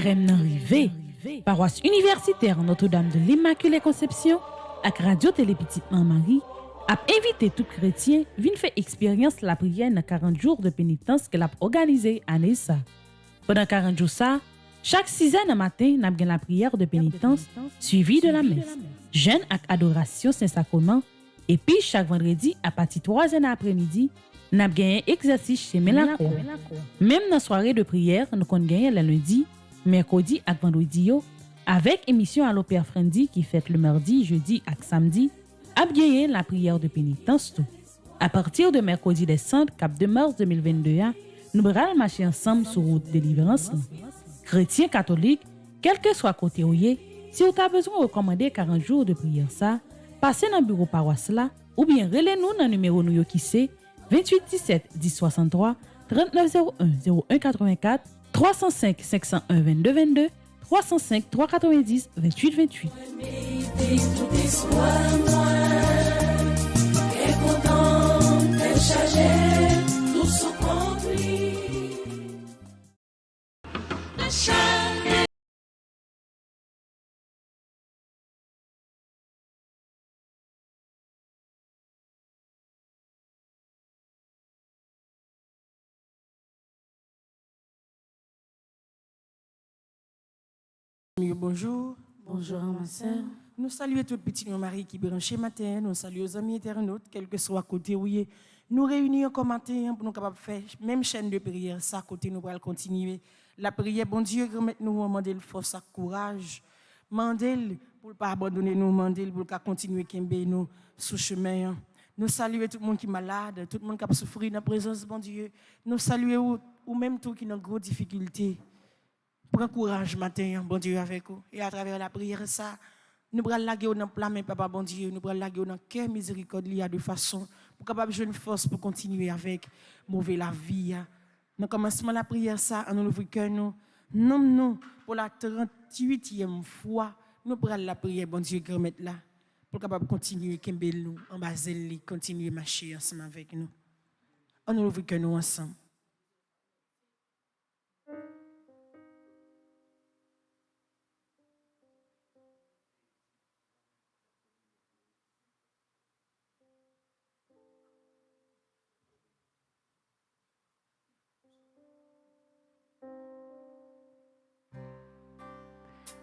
carême nan rive. Paroisse universitaire Notre-Dame de l'Immaculée Conception ak Radio Télé Petite Marie a invité tout chrétien vin faire expérience la prière dans 40 jours de pénitence qu'elle a organisé année ça. Pendant 40 jours ça, chaque 6 heures matin, n'a la prière de pénitence suivie de la messe. Jeûne ak adoration Saint-Sacrement et puis chaque vendredi à partir de 3 heures après-midi, n'a gagné exercice chez Mélancour. Même dans la soirée de prière, nous avons gagné le lundi, mercredi et vendredi avec émission à l'Opéra Frendi qui fête le mardi, jeudi et samedi, a gagné la prière de pénitence tout. À partir de mercredi décembre, cap de mars 2022, nous allons marcher ensemble sur route de délivrance. Chrétiens catholiques, quel que soit côté où si vous avez besoin de recommander 40 jours de prière ça, passez dans le bureau paroisse là ou bien relez-nous dans le numéro nous qui c'est 28 17 10 63 39 01 01 84 305 501 22 22 305 390 28 28. Bonjour. Bonjour, ma sœur. Nous saluons tout petit Marie qui branché matin. Nous saluons les amis internautes, quel que soit côté où ils nous réunissons comme matin pour nous capables faire même chaîne de prière. Ça côté nous allons continuer la prière. Bon Dieu, remettez-nous, demander force et courage. Mandel pour ne pas abandonner nous, mandel pour continuer à nous sous chemin. Nous saluons tout le monde qui est malade, tout le monde qui a souffert dans la présence de bon Dieu. Nous saluons ou même tout qui a une grosse difficulté. Prends courage matin, bon Dieu avec vous. Et à travers la prière, ça, nous allons laguer dans le plan, mais papa, bon Dieu, nous allons laguer dans le cœur miséricorde, de façon pour capable jouer une force pour continuer avec mauvais la vie. Dans le commencement de la prière, ça, nous ouvrons cœur, nous, pour la 38e fois, nous prenons la prière, bon Dieu, remettre là, pour capable continuer, nous, en bas, continuer à marcher ensemble avec nous. On nous ouvre cœur, nous ensemble.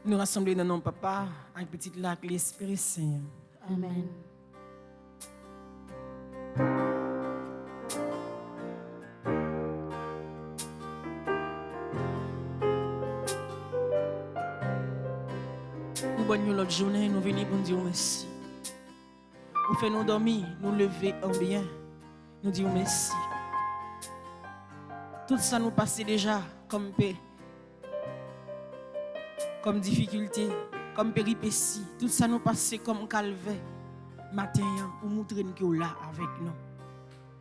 Nous rassemblons dans nos papa, un petit lac, l'Esprit Saint. Amen. Nous bonnes l'autre journée, nous venons pour dire merci. Nous faisons nous dormir, nous lever en bien. Nous disons merci. Tout ça nous passe déjà comme paix. Comme difficulté, comme péripétie, tout ça nous passe comme calvaire. Matin, pour montrer que nous là avec nous.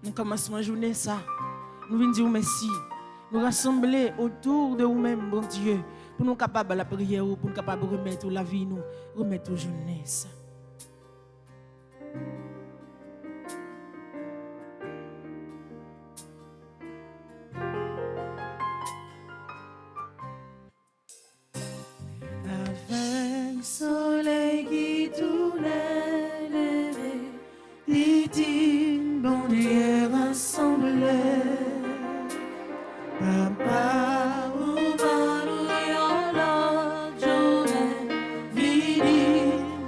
Nous commençons la journée ça. Nous venons dire merci. Nous rassembler autour de nous-mêmes, bon Dieu, pour nous capables de la prière, pour nous capables de remettre la vie, nous remettre aux jeunesse. Soleil qui tournait levé, dit bon Dieu rassemblé. Papa, ou balouillon la journée, vidi,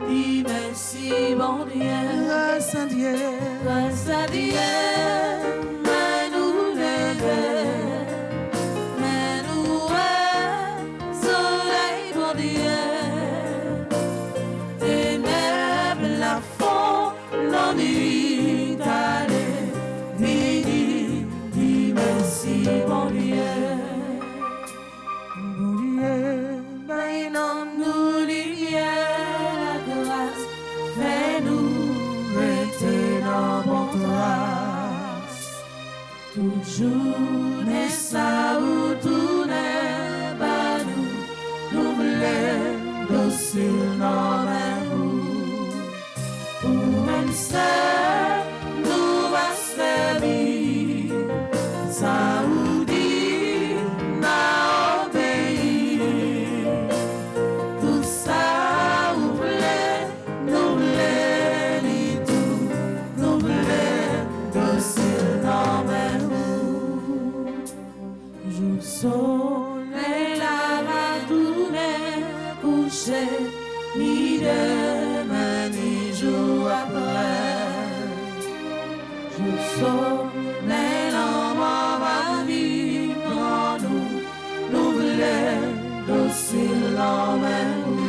dit merci bon Dieu. Grâce à Dieu, Grâce à Dieu, mais nous lever, mais nous soleil bon Dieu. L'ennui d'aller, midi, dis merci, bon Dieu. Bon Dieu, maintenant nous lumière, la grâce, fais-nous rester dans votre grâce. Toujours n'est ça ou tout n'est pas nous voulons docile dans ma boue. Même ça, nous va servir, ça ou dit, n'a obéi. soleil là va tourner coucher, ni demain ni jour après. Le soleil là va vivre en nous, nous voulons docile en nous.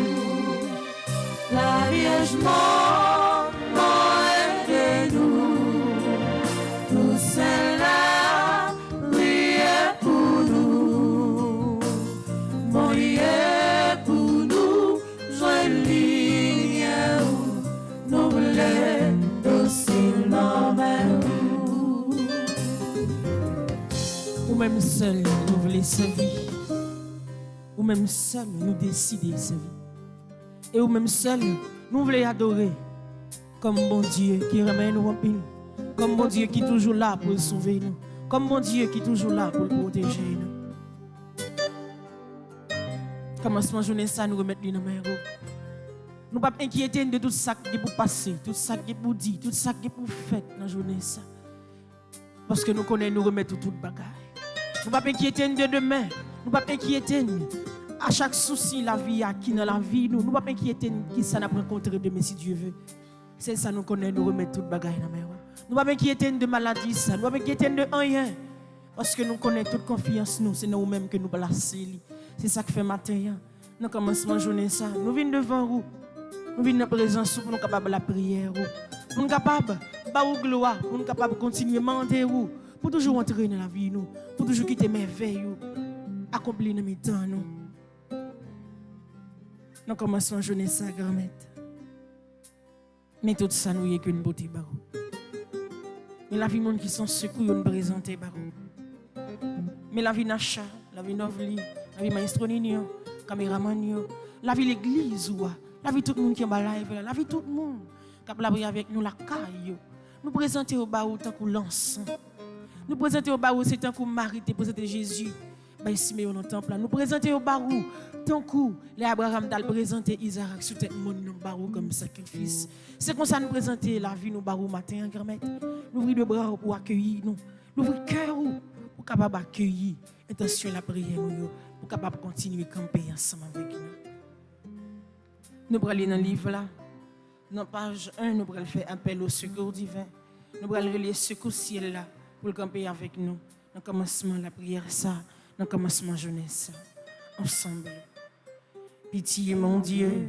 La Vierge mort aide nous, tout cela priez pour nous, priez pour nous, jolie nous voulons docile en nous. Ou même seul nous voulons servir, ou même seul nous décider de servir. Et ou même seul, nous voulons adorer comme bon Dieu qui remet nous en pile, comme bon Dieu qui est toujours là pour sauver nous, comme bon Dieu qui est toujours là pour protéger nous. Commencement journée ça, nous remettre lui dans main. Nous ne pas inquiéter de tout ça qui est pour passer, tout ça qui est pour dire, tout ça qui est pour faire dans la journée ça. Parce que nous connaissons, nous remettons toute bagaille. Nous ne pas inquiéter de demain, nous ne pas inquiéter à chaque souci la vie à qui dans la vie nous ne pas inquiéter qui ça n'a pas rencontré demain si Dieu veut. C'est ça nous connaissons, nous remettons toute bagaille dans main. Nous ne pas inquiéter de maladie ça, nous ne pas inquiéter de rien. Parce que nous connaissons toute confiance nous, c'est nous-mêmes que nous plaçons. C'est ça que fait matin. Nous commençons à journée ça. Nous venons devant vous. Nous venons dans la présence pour nous capables de la prière. Pour nous capables de faire gloire, pour nous capables de continuer à demander, pour toujours entrer dans la vie, nous, pour toujours quitter merveilles, accomplir nos temps. Nous commençons à journée ça, grand-mère. Mais tout ça, nous n'y a qu'une beauté. Mais la vie, monde qui sont secours, nous présenter. Mais la vie Nacha, la vie Novli, la vie Maestro Nino, caméraman, la vie l'église, la vie tout le monde qui est en live, la vie tout le monde qui a prié avec nous, la caille. Nous présenter au bas tant que l'encens. Nous présenter au bas c'est tant que Marie te présenter Jésus. Ben Siméon dans le temple. Nous présenter au bas tant que les Abraham dal présenter Isaac sur tête monde dans barou comme sacrifice. C'est comme ça nous présenter la vie nous barou matin grand-mère. Nous ouvrir le bras pour accueillir nous. Nous ouvrir cœur pour capable accueillir intention la prière nous pour capable continuer camper ensemble avec nous. Nous allons aller dans le livre là. Dans page 1, nous allons faire appel au secours divin. Nous allons relire secours ciel là pour camper avec nous. Dans le commencement de la prière ça, dans le commencement de la journée ça. Ensemble. Pitié mon Dieu,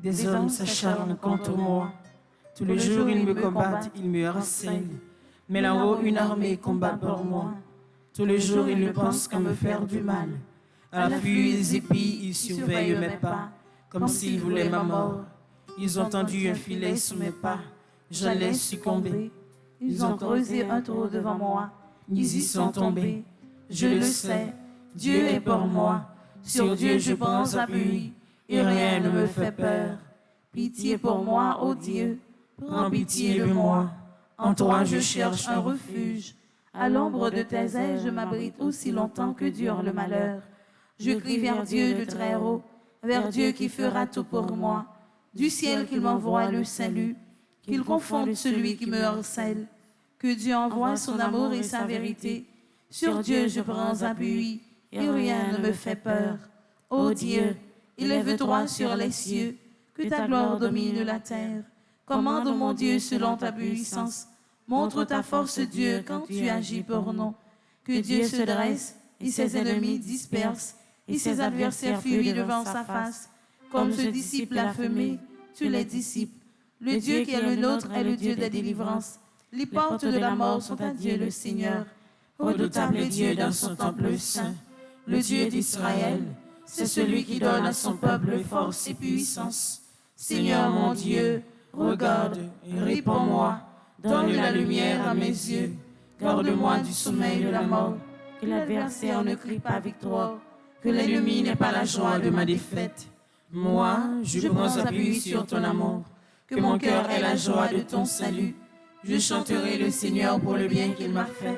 des hommes s'acharnent contre moi. Tous les jours ils me combattent, ils me harcèlent. Mais là-haut une armée combat pour moi. Tous les jours ils ne pensent qu'à me faire du mal. À l'affût ils épient, ils surveillent mes pas, comme s'ils voulaient ma mort. Ils ont tendu un filet sous mes pas, j'allais succomber. Ils ont creusé un trou devant moi, ils y sont tombés. Je le sais, Dieu est pour moi. Sur Dieu je prends appui, et rien ne me fait peur. Pitié pour moi, ô Dieu, prends pitié de moi. En toi je cherche un refuge. À l'ombre de tes ailes je m'abrite aussi longtemps que dure le malheur. Je crie vers Dieu de très haut, vers Dieu qui fera tout pour moi. Du ciel qu'il m'envoie le salut, qu'il confonde celui qui me harcèle. Que Dieu envoie son amour et sa vérité. Sur Dieu je prends appui, et rien ne me fait peur. Ô Dieu, élève-toi sur les cieux, que ta gloire domine la terre. Commande mon Dieu selon ta puissance. Montre ta force, Dieu, quand tu agis pour nous. Que Dieu se dresse et ses ennemis dispersent, et ses adversaires fuient devant sa face. Comme se dissipe la fumée, tu les dissipes. Le Dieu qui est le nôtre est le Dieu des délivrances. Les portes de la mort sont à Dieu le Seigneur. Redoutable Dieu dans son temple saint. Le Dieu d'Israël, c'est celui qui donne à son peuple force et puissance. Seigneur mon Dieu, regarde et réponds-moi. Donne la lumière à mes yeux. Garde-moi du sommeil de la mort. Que l'adversaire ne crie pas victoire. Que l'ennemi n'ait pas la joie de ma défaite. Moi, je prends appui sur ton amour. Que mon cœur ait la joie de ton salut. Je chanterai le Seigneur pour le bien qu'il m'a fait.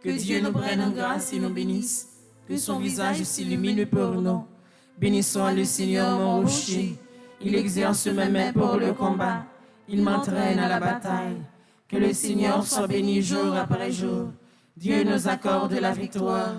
Que Dieu nous prenne en grâce et nous bénisse. Que son visage s'illumine pour nous. Bénissons le Seigneur mon rocher. Il exerce mes mains pour le combat. Il m'entraîne à la bataille. Que le Seigneur soit béni jour après jour. Dieu nous accorde la victoire.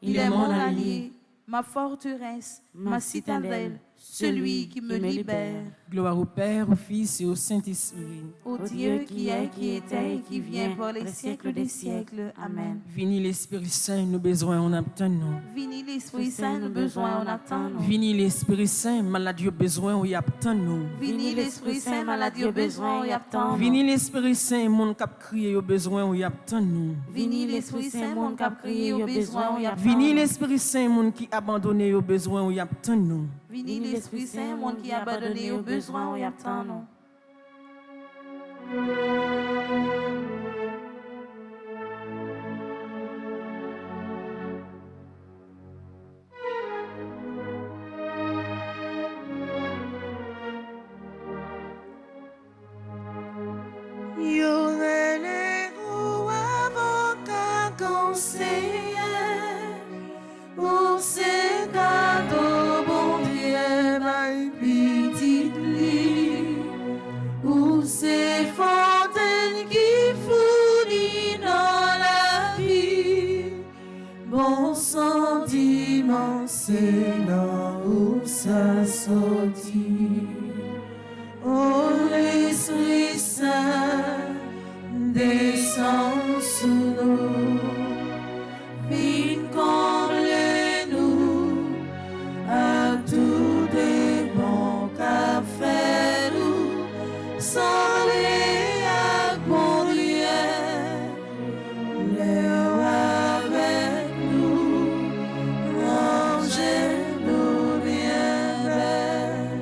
Il est mon allié, ma forteresse, ma citadelle, celui qui me libère. Gloire au Père, au Fils et au Saint-Esprit. Au Dieu qui est, qui était et qui vient pour les siècles des siècles. Amen. Vini l'Esprit Saint, nous besoin on attend nous. Vini l'Esprit Saint, nous besoin on attend nous. Vini l'Esprit Saint, maladie besoin on y attend nous. Vini l'Esprit Saint, maladie au besoin on y attend nous. Vini l'Esprit Saint, mon cap crier au besoin on y attend nous. Vini l'Esprit Saint, mon cap crier au besoin on y attend. Vini l'Esprit Saint, mon qui abandonné au besoin on y attend nous. Vini l'Esprit Saint, mon qui abandonné au besoin on y attend nous. Pour ces cadeaux, bon Dieu, ma petite lit, pour ces fontaines qui fournissent dans la vie, bon sentiment, c'est là où ça sortit. Oh, l'Esprit Saint, descend sous nous. Viens comblez-nous à tous des bons cafés, nous sans les agonies, l'air avec nous, mangez-nous bien belle,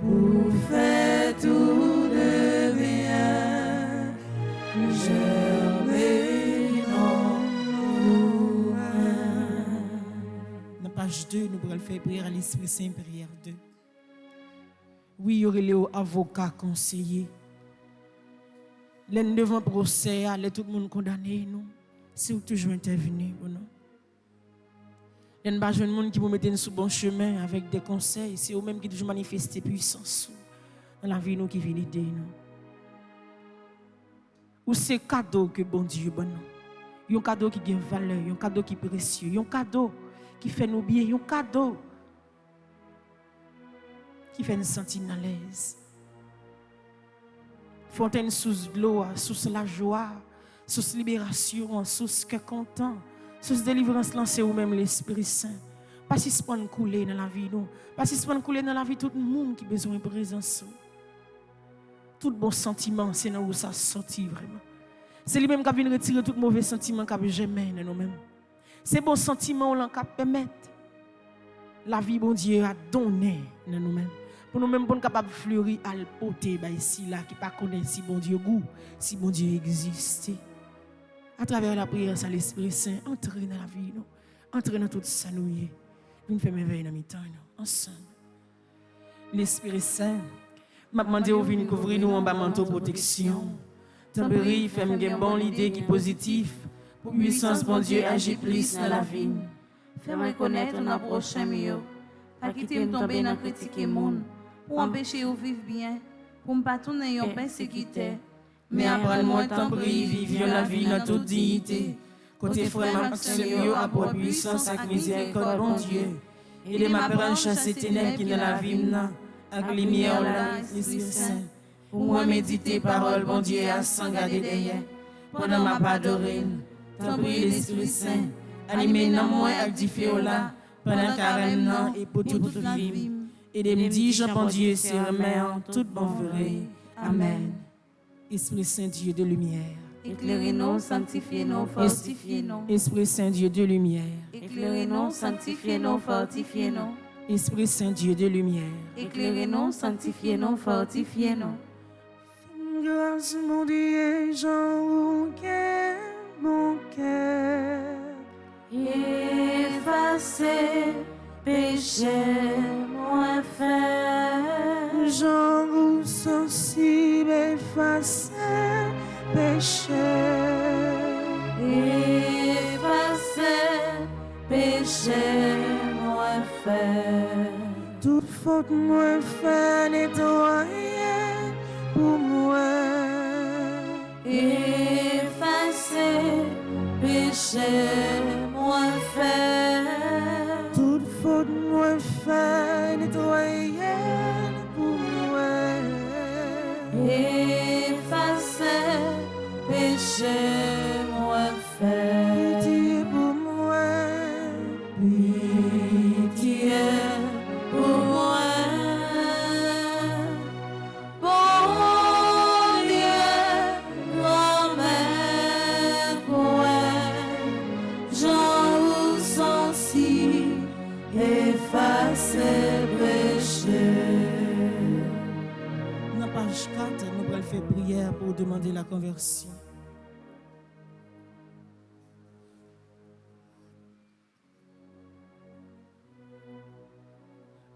pour faire tout de bien, germer dans nous. Dans page 2, nous pourrons faire prière à l'Esprit Saint, prière 2. Oui, il y aurait les avocats conseillers. L'un devant procès, les tout le monde condamné, nous. C'est toujours intervenu, non? Il y a pas de monde qui vous mettent sur bon chemin avec des conseils. C'est eux-mêmes qui toujours manifestent puissance dans la vie nous qui vient aider nous. Ou c'est cadeau que bon Dieu bon nous. Un cadeau qui a valeur, un cadeau qui est précieux, un cadeau qui fait nous bien, un cadeau qui fait nous sentir à l'aise. Fontaine sous l'eau, sous la joie, sous libération, sous cœur content, sous délivrance lancée ou même l'Esprit Saint. Pas si c'est pas couler dans la vie nous, pas si c'est pas couler dans la vie tout le monde qui a besoin de présence. Tout bon sentiment, c'est là où ça sortit vraiment. C'est lui-même qui vient retirer tout mauvais sentiment qui jamais dans nous-mêmes. C'est bon sentiment qui permet la vie bon Dieu a donné dans nous-mêmes. Pour nous-mêmes, pour nous capables de fleurir à le porter ici là qui pas connaît si bon Dieu goût, si bon Dieu existe. À travers la prière, ça l'Esprit Saint entre dans la vie nous, entre dans tout ça nous y. Nous faire merveille dans mi-temps ensemble. L'Esprit Saint m'a demandé au venir couvrir nous en bas manteau protection. Tempéry fait me bon l'idée qui positive. Pour puissance bon Dieu agit plus dans la vie. Fais-moi connaître dans prochain mieux. Pas quitter me tomber dans critiquer monde. Pour empêcher ou vivre bien. Pour me pas tourner en persécuté. Mais apprends-moi Tempéry vivre la vie dans toute dignité. Côté frère Maxime à pour puissance avec miséricorde bon Dieu. Et ma père chasser ténèbres qui dans la vie avec lumière là, l'Esprit Saint. Pour moi méditer parole bon Dieu à sans garder derrière. Pendant ma pas d'orine, t'en prie l'Esprit Saint, animé dans moi avec différents là, pendant carême et pour toute vie. Et de me dire, Jean bon Dieu, c'est remet en toute bonne vrai. Amen. Esprit Saint Dieu de lumière. Éclairez-nous, sanctifiez-nous, fortifiez-nous. Esprit Saint Dieu de lumière. Éclairez-nous, sanctifiez-nous, fortifiez-nous. Esprit Saint Dieu de lumière. Éclairez-nous, sanctifiez-nous, fortifiez-nous. Grâce mon Dieu, j'en mon cœur. Effacez péché, moins fait. J'en sensible, effacer péché. Effacez péché, moins fait. Toute faute moins fait, nettoyer pour moi. Effacez péché, moins fait. prière pour demander la conversion.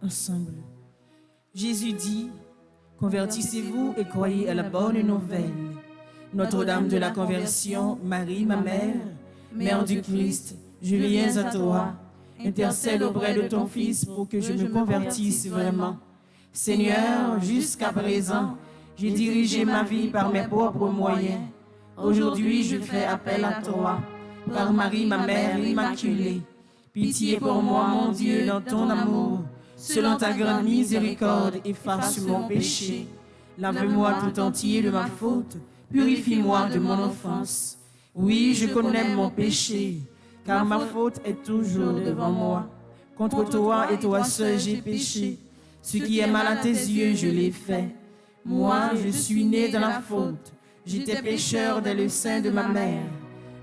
Ensemble. Jésus dit, convertissez-vous et croyez à la bonne nouvelle. Notre-Dame de la conversion, Marie, ma mère, Mère du Christ, je viens à toi. Intercède auprès de ton Fils pour que je me convertisse vraiment. Seigneur, jusqu'à présent, j'ai dirigé ma vie par mes propres moyens. Aujourd'hui, je fais appel à toi, par Marie, ma mère immaculée. Pitié pour moi, mon Dieu, dans ton amour. Selon ta grande miséricorde, efface mon péché. Lave-moi tout entier de ma faute. Purifie-moi de mon offense. Oui, je connais mon péché, car ma faute est toujours devant moi. Contre toi et toi seul j'ai péché. Ce qui est mal à tes yeux, je l'ai fait. Moi, je suis né dans la faute. J'étais pécheur dès le sein de ma mère.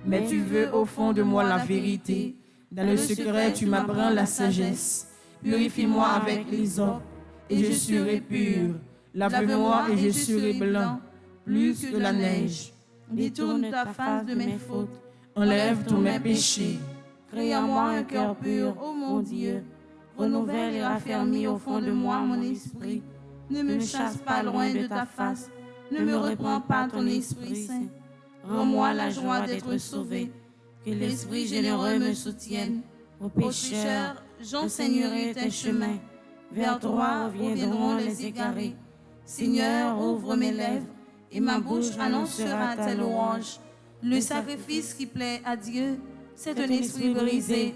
Mais tu veux au fond de moi la vérité. Dans le secret, tu m'apprends la sagesse. Purifie-moi avec l'hysope, et je serai pur. Lave-moi et je serai blanc, plus que la neige. Détourne ta face de mes fautes. Enlève tous mes péchés. Crée en moi un cœur pur, ô mon Dieu. Renouvelle et raffermis au fond de moi mon esprit. Ne me chasse pas loin de ta face. Ne me reprends pas ton Esprit Saint. Rends-moi la joie d'être sauvé. Que l'Esprit généreux me soutienne. Ô pécheurs, j'enseignerai tes chemins. Vers toi reviendront les égarés. Seigneur, ouvre mes lèvres, et ma bouche annoncera tes louanges. Le sacrifice qui plaît à Dieu, c'est un esprit brisé.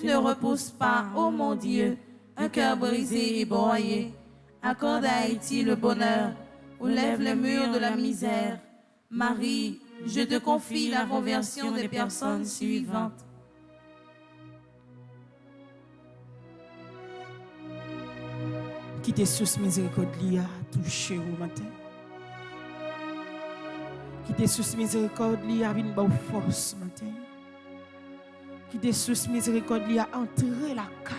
Tu ne repousses pas, ô mon Dieu, un cœur brisé et broyé. Accorde à Haïti le bonheur, ou lève les murs de la misère. Marie, je te confie la conversion des personnes suivantes. Qui tes sources miséricorde liées à toucher au matin. Qui tes sources miséricorde liées à venir aux force matin. Qui tes sources miséricorde liées à entrer la caille.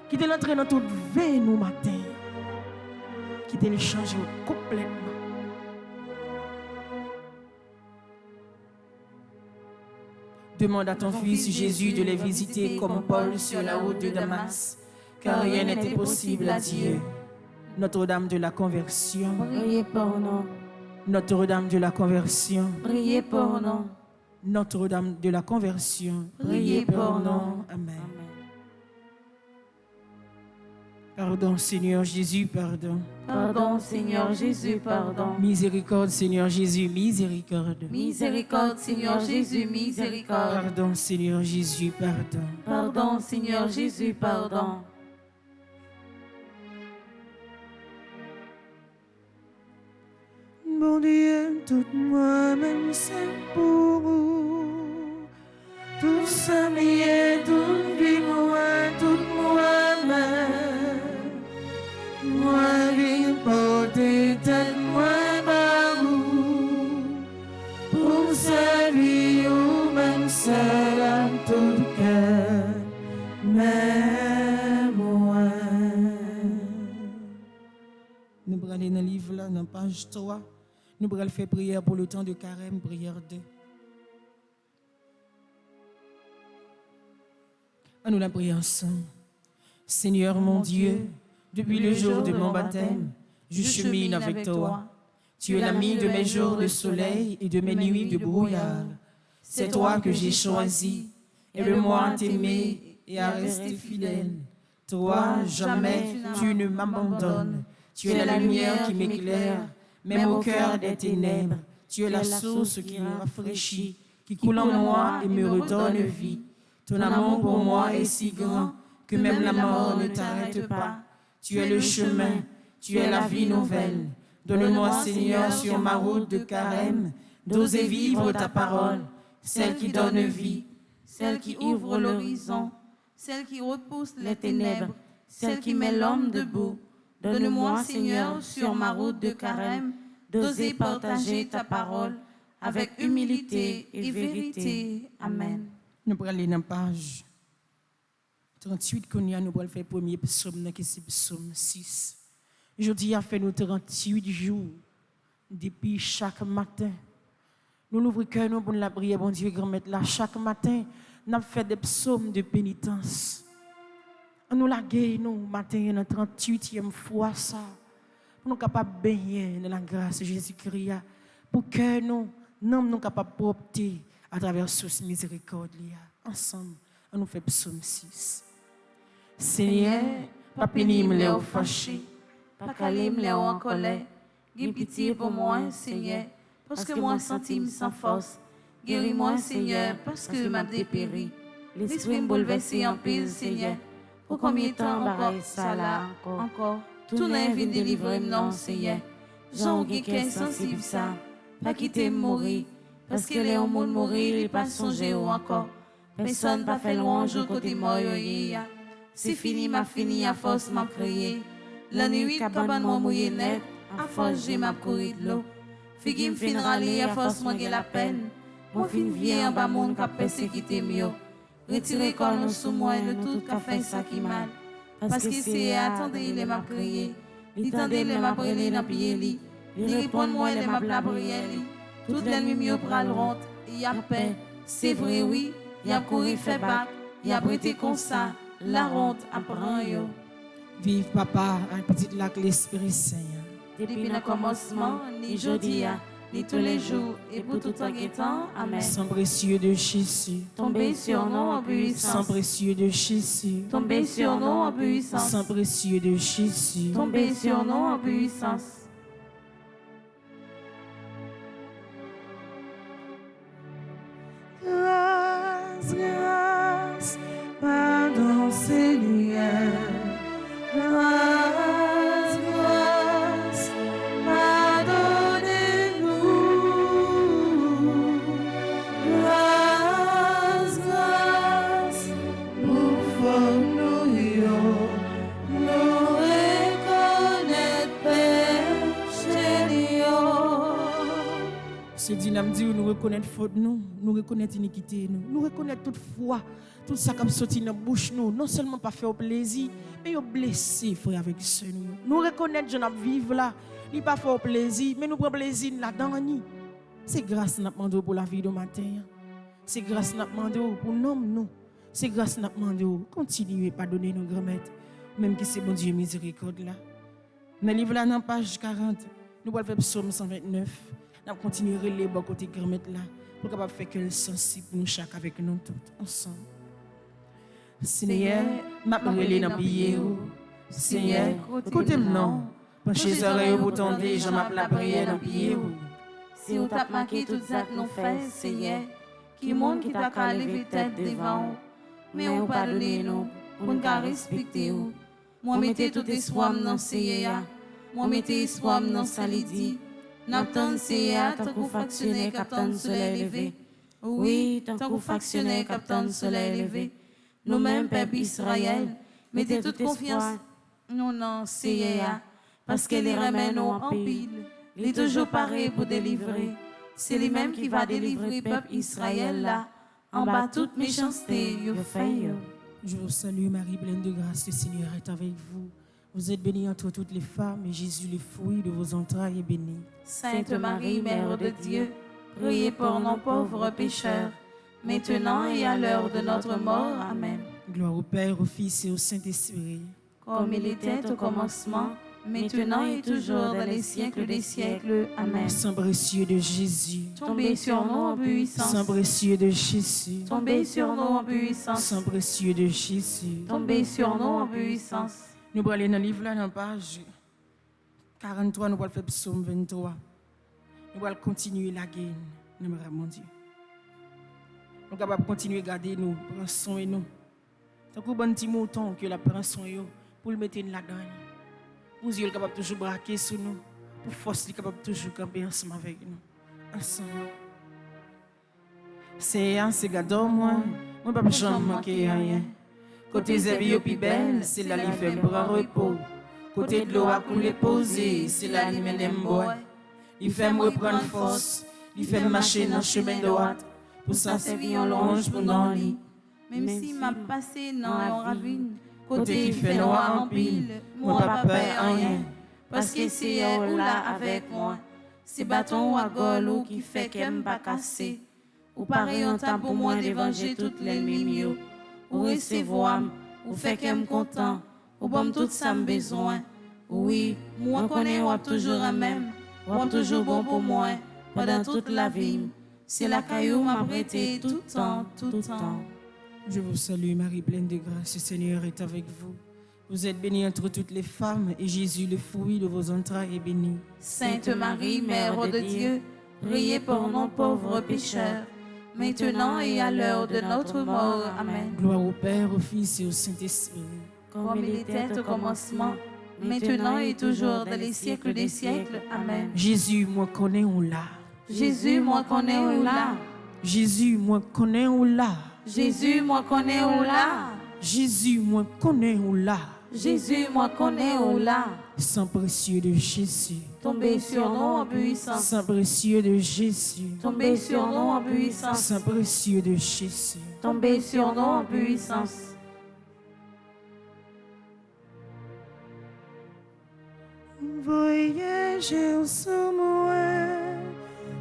Qui te l'entrer dans toute veine au matin. Qui te le changer complètement. Demande à ton fils Jésus de les visiter comme Paul sur la route de Damas. Car rien n'était possible à Dieu. Notre-Dame de la conversion. Priez pour nous. Notre-Dame de la conversion. Priez pour nous. Notre-Dame de la conversion. Priez pour nous. Amen. Pardon, Seigneur Jésus, pardon. Pardon, Seigneur Jésus, pardon. Miséricorde, Seigneur Jésus, miséricorde. Miséricorde, Seigneur Jésus, miséricorde. Pardon, Seigneur Jésus, pardon. Pardon, Seigneur Jésus, pardon. Mon Dieu, tout moi-même c'est pour vous. Tout ça m'y tout vie moi, tout moi-même. Moi, vie porter tête moi par vous. Pour servir ou même seul à tout cœur. Mais moi. Nous allons aller dans le livre, là, dans la page 3. Nous allons faire prière pour le temps de carême, prière 2. Nous la prions ensemble. Seigneur mon Dieu, depuis le jour de mon baptême, je chemine avec toi. Tu es l'ami de mes jours de soleil et de mes nuits de brouillard. C'est toi que j'ai choisi. Aide-moi à t'aimer et à rester fidèle. Toi, jamais tu ne m'abandonnes. Tu es la lumière qui m'éclaire, même au cœur des ténèbres. Tu es la source qui me rafraîchit, qui coule en moi et me redonne vie. Ton amour pour moi est si grand que même la mort ne t'arrête pas. Tu es le chemin, tu es la vie nouvelle. Donne-moi, Seigneur, sur ma route de carême, d'oser vivre ta parole, celle qui donne vie, Celle qui ouvre l'horizon, celle qui repousse les ténèbres, celle qui met l'homme debout. Donne-moi, Seigneur, sur ma route de carême, d'oser partager ta parole avec humilité et vérité. Amen. Nous allons aller dans la page 38, nous allons faire le premier psaume, qui est le psaume 6. Aujourd'hui, a fait nous 38 jours depuis chaque matin. Nous l'ouvrons cœur nous pour la prière, bon Dieu, grand-mère là. Chaque matin, nous avons fait des psaumes de pénitence. Nous la nous matin, dans 38e fois ça. Pour nous capables de baigner dans la grâce de Jésus-Christ. Pour que nous sommes capables d'opter à travers source miséricorde. Ensemble, on nous fait psaume 6. Seigneur, pas pénim les fâchés, pas calim les en colère. Gis pitié pour moi, Seigneur, parce que moi senti sans force. Guéris-moi, Seigneur, parce que m'a dépéri. L'esprit me bouleversé en pile, Seigneur. Pour combien de temps encore ça là encore? Tout n'est vient délivrer non, Seigneur. Jean qui est sensible ça, pas quitter mourir, parce que les hommes mourir, il pas songer ou encore. Personne pas fait louange au côté mort, c'est fini, m'a fini, à force m'a crié. La nuit, cabane m'a mouillé net, à force j'ai m'a couru de l'eau. Figi me fin râler, à force m'a la peine. Mon fin vient en bas monde qu'a persécuté mieux. Retirez corps nous sous moi de tout qu'a fait ça qui mal. Parce que c'est attendez, il m'a crié. Il tendait, il m'a brûlé dans pied li. Il répond moi, il m'a la prière li. Toute la nuit mieux pral ronde, il y a paix. C'est vrai oui, il y a couru fait bac, il y a prêté comme ça. La ronde apprend yo. Vive papa, un petit lac l'Esprit Saint. Depuis le commencement, ni jeudi, ni tous les jours, et pour tout en temps. Amen. Sang précieux de Jésus. Tombez sur nous en puissance. Sang précieux de Jésus. Tombez sur nous en puissance. Sang précieux de Jésus. Tombez sur nous en puissance. Grâce, grâce, pardon Seigneur. Grâce, grâce, pardonnez-nous. Grâce, grâce, nous faisons nous reconnaître péché. Ce dyname dit nous reconnaître faute nous reconnaître iniquité nous reconnaître toute foi, tout ça qui sorti dans bouche nous, non seulement pas faire plaisir, mais blessé frère avec ce nous reconnaître je n'ai vivre là, il pas faire plaisir, mais nous prend plaisir là-dedans. C'est grâce n'a demandé pour la vie de matin. C'est grâce n'a demandé pour nous. C'est grâce n'a demandé continuer à pardonner nos grand-mères, même que c'est bon Dieu miséricorde là. Dans le livre là dans page 40, nous allons faire psaume 129. Nous continuons à les bon côté grand-mère là pour capable faire que sensible pour nous chaque avec nous tous ensemble. Seigneur, m'a relé dans prière. Seigneur, écoutez-moi. Penchez les oreilles pour tendre, je m'appelle la prière dans prière. Si on t'a marqué tout ça que nous faisons, Seigneur, qui monde qui t'a qu'à lever tête devant, mais on pardonne nous, pour nous respecter nous. Moi mettez tout espoir dans Seigneur, moi mettez espoir dans Salidi. N'attend Seigneur, tant qu'on factionne capitaine soleil levé. Oui, tant qu'on factionne capitaine soleil levé. Nous-mêmes, peuple Israël, mettez toute confiance non, Seigneur, parce que les remèdes nous en pile. Il est toujours pareil pour délivrer. C'est lui-même qui va délivrer le peuple Israël là, en bas toute méchanceté, yo fait. Je vous salue Marie, pleine de grâce, le Seigneur est avec vous. Vous êtes bénie entre toutes les femmes, et Jésus, le fruit de vos entrailles, est béni. Sainte Marie, Mère de Dieu, priez pour nos pauvres pécheurs, maintenant et à l'heure de notre mort. Amen. Gloire au Père, au Fils et au Saint-Esprit. Comme il était au commencement, maintenant et toujours dans les siècles des siècles. Amen. Sang précieux de Jésus. Tombez sur nous en puissance. Sang précieux de Jésus. Tombez sur nous en puissance. Sang précieux de Jésus. Tombez sur nous en puissance. Nous allons aller dans le livre là, dans page 43, nous allons faire psaume 23. Nous allons continuer la guerre. Nous allons mon Dieu. Nous sommes capables de continuer à garder nous, prendre soin de nous. Tant que bon petit mouton que la prend soin pour le mettre là-dedans. Pour Dieu est capable de toujours braquer sur nous. Pour force, il est capable de toujours camper ensemble avec nous. Ensemble. C'est gardons moi. Moi, pas jamais manquer rien. Côté zébi plus belle, c'est là qu'il fait prendre repos. Côté de l'eau à couler posé, c'est là qu'il mène bois. Il fait me reprendre force, il fait marcher dans le chemin droit. Pour ça, c'est bien longe pour dans lit. Même si m'a passé dans la ravine, côté qui fait noir en pile, moi pas peur en rien. Parce que c'est elle là avec moi. c'est bâton ou à gol ou qui fait qu'aime pas casser. Ou pareil en temps pour moi d'évanger toutes les mimio. Ou recevoir, ou fait qu'aime content, ou bon tout ça me besoin. Oui, moi connais ou toujours un même, ou toujours bon pour moi, pendant toute la vie. C'est la caillou m'a prêté tout le temps, tout le temps. Je vous salue, Marie pleine de grâce, le Seigneur est avec vous. Vous êtes bénie entre toutes les femmes, et Jésus, le fruit de vos entrailles, est béni. Sainte Marie, Mère de Dieu, priez pour nos pauvres pécheurs, maintenant et à l'heure de notre mort. Amen. Gloire au Père, au Fils et au Saint-Esprit. Comme il était au commencement, maintenant et toujours dans les siècles des siècles. Amen. Jésus, moi connais on là. Jésus, moi connais où là. Jésus, moi connais on là. Jésus, moi connais où là. Jésus, moi connais on là. Jésus, moi connais où là. Sang précieux de Jésus. Tombez sur nous en puissance. Sang précieux de Jésus. Tombez sur nous en puissance. Sang précieux de Jésus. Tombez sur nous en puissance. Voyagez sur moi,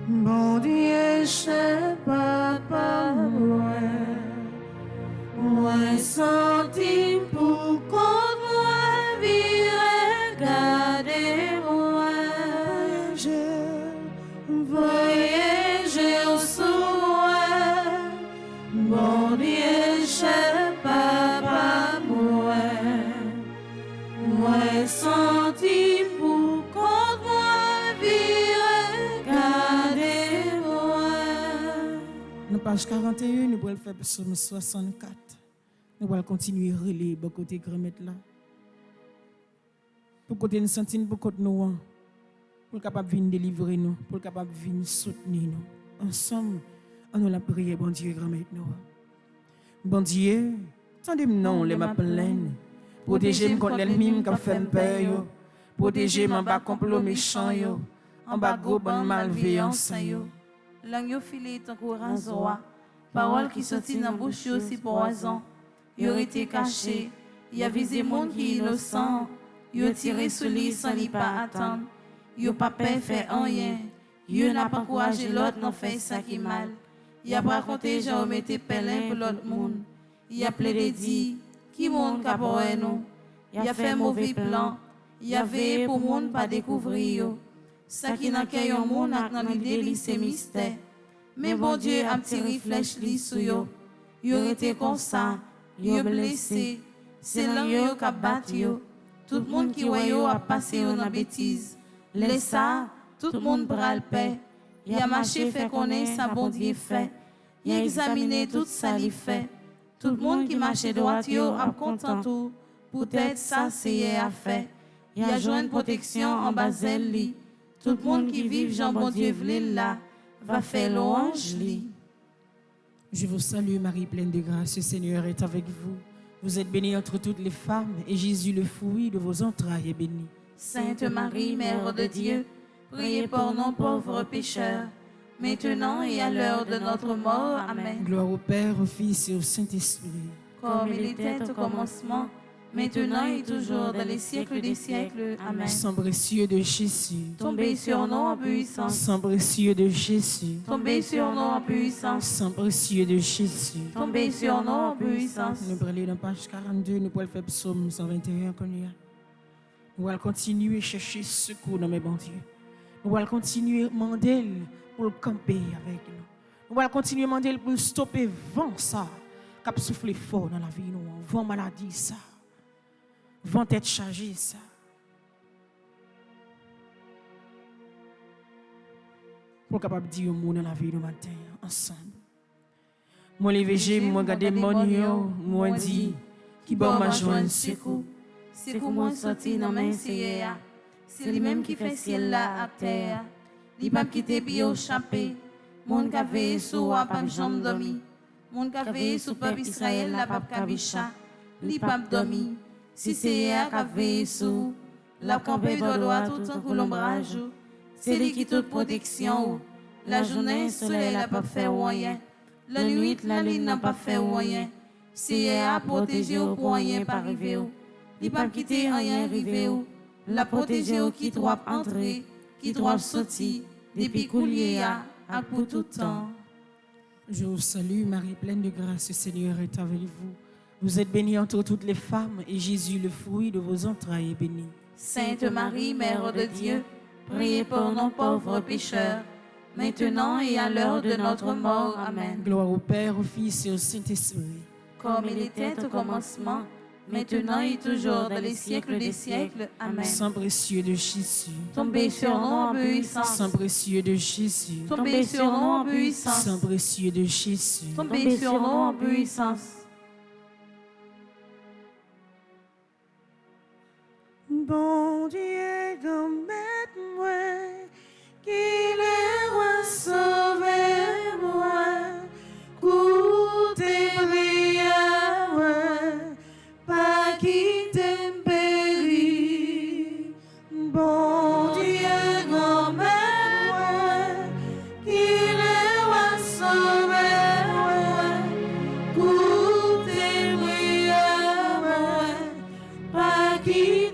mon Dieu, cher papa, moi senti pour contre moi, vie, regardez-moi. Voyagez sur moi, mon Dieu, cher papa, moi senti pour contre moi, vie, regardez-moi. Dans page 41, nous allons faire psaume 64. Nous allons continuer à relire de côté grammaire là. Pour côté nous sentir pour côté nous, pour capable venir délivrer nous, pour capable venir soutenir nous. Ensemble, on nous la prière, bon Dieu, grammaire nous. Bon Dieu, tendez-moi non les ma pleine. Protégez-moi contre l'ennemi qui fait peur. Protégez-moi en complot méchant yo. En bas gros bonne malveillance yo. Langue yo filé tant courant parole qui sortit dans bouche aussi poison. Yo été caché, y a visé monde qui innocent. Yo tiré sous lui sans lui pas attendre. Yo pas peur fait rien. Yo n'a pas encouragé l'autre non fait ça qui mal. Y a pas raconté j'en metté pelin pour l'autre monde. Y a plaidé dit qui monde ka pour nous. Y a fait mauvais plan. Y a veillé pour monde pas découvrir yo. Ça qui n'a qu'un monde a dans l'idée li c'est mystère. Mais bon Dieu a tiré flèche li sou yo. Yo été comme ça, yo blessé. C'est là yo ka battu yo. Tout le monde qui voit yo a passé yo dans bêtise. Laisse ça, tout le monde pral paix. Y a marché fait connaître ça bon Dieu fait. Y a examiné tout ça li fait. Tout le monde qui marche droit yo a content tout. Peut-être ça c'est à fait. Y a joint protection en basel li. Tout le monde qui vit Jean bon Dieu vle là va faire louange li. Je vous salue Marie pleine de grâce, le Seigneur est avec vous. Vous êtes bénie entre toutes les femmes et Jésus le fruit de vos entrailles est béni. Sainte Marie, Mère de Dieu, priez pour nos pauvres pécheurs, maintenant et à l'heure de notre mort. Amen. Gloire au Père, au Fils et au Saint-Esprit. Comme il était au commencement, maintenant et toujours dans les siècles des siècles. Amen. Sang précieux de Jésus. Tombez sur nous en puissance. Sang précieux de Jésus. Tombez sur nous en puissance. Sang précieux de Jésus. Tombez sur nous en puissance. Nous allons aller dans page 42, nous allons faire psaume 121 qu'on y a. Nous allons continuer à chercher secours dans mes bons dieux. Nous allons continuer à demander pour camper avec nous. Nous allons continuer à demander pour stopper vent ça, qui souffle fort dans la vie nous, vent maladie ça. Vont être chargés ça. Pour capable dire au monde dans la vie du matin ensemble. Moi les VG, moi garder mon yo, moi dit qui bon m'a joindre secours. Secours moi sorti dans main c'est lui même qui fait ciel là à terre. Li pas quitter bio chaper. Monde qui veille sous pas jambe dormi. Monde qui veille sous peuple Israël là pas kabicha. Li pas dormi. Si c'est elle qui a veillé sous, la campé de droit tout en coup l'ombrage, c'est lui qui toute protection. La journée, le soleil n'a pas fait rien. La nuit, la lune n'a pas fait rien. Si elle a protégé pour rien pas arriver. Il n'a pas quitté rien arriver. La protéger qui doit entrer, qui doit sortir, depuis coulier à pour tout temps. Je vous salue, Marie, pleine de grâce, le Seigneur est avec vous. Vous êtes bénie entre toutes les femmes, et Jésus, le fruit de vos entrailles, est béni. Sainte Marie, Mère de Dieu, priez pour nos pauvres pécheurs, maintenant et à l'heure de notre mort. Amen. Gloire au Père, au Fils et au Saint-Esprit. Comme il était au commencement, maintenant et toujours dans les siècles des siècles. Amen. Sang précieux de Jésus. Tombez sur nous en puissance. Sang précieux de Jésus. Tombez sur nous en puissance. Sang précieux de Jésus. Tombez sur nous en puissance. Bon Dieu, commet-moi, qu'il est roi, sauvez-moi, coûtez prière, pas quitter périr. Bon Dieu, commet-moi, qu'il est roi, sauvez-moi, coûtez prière, pas quitter.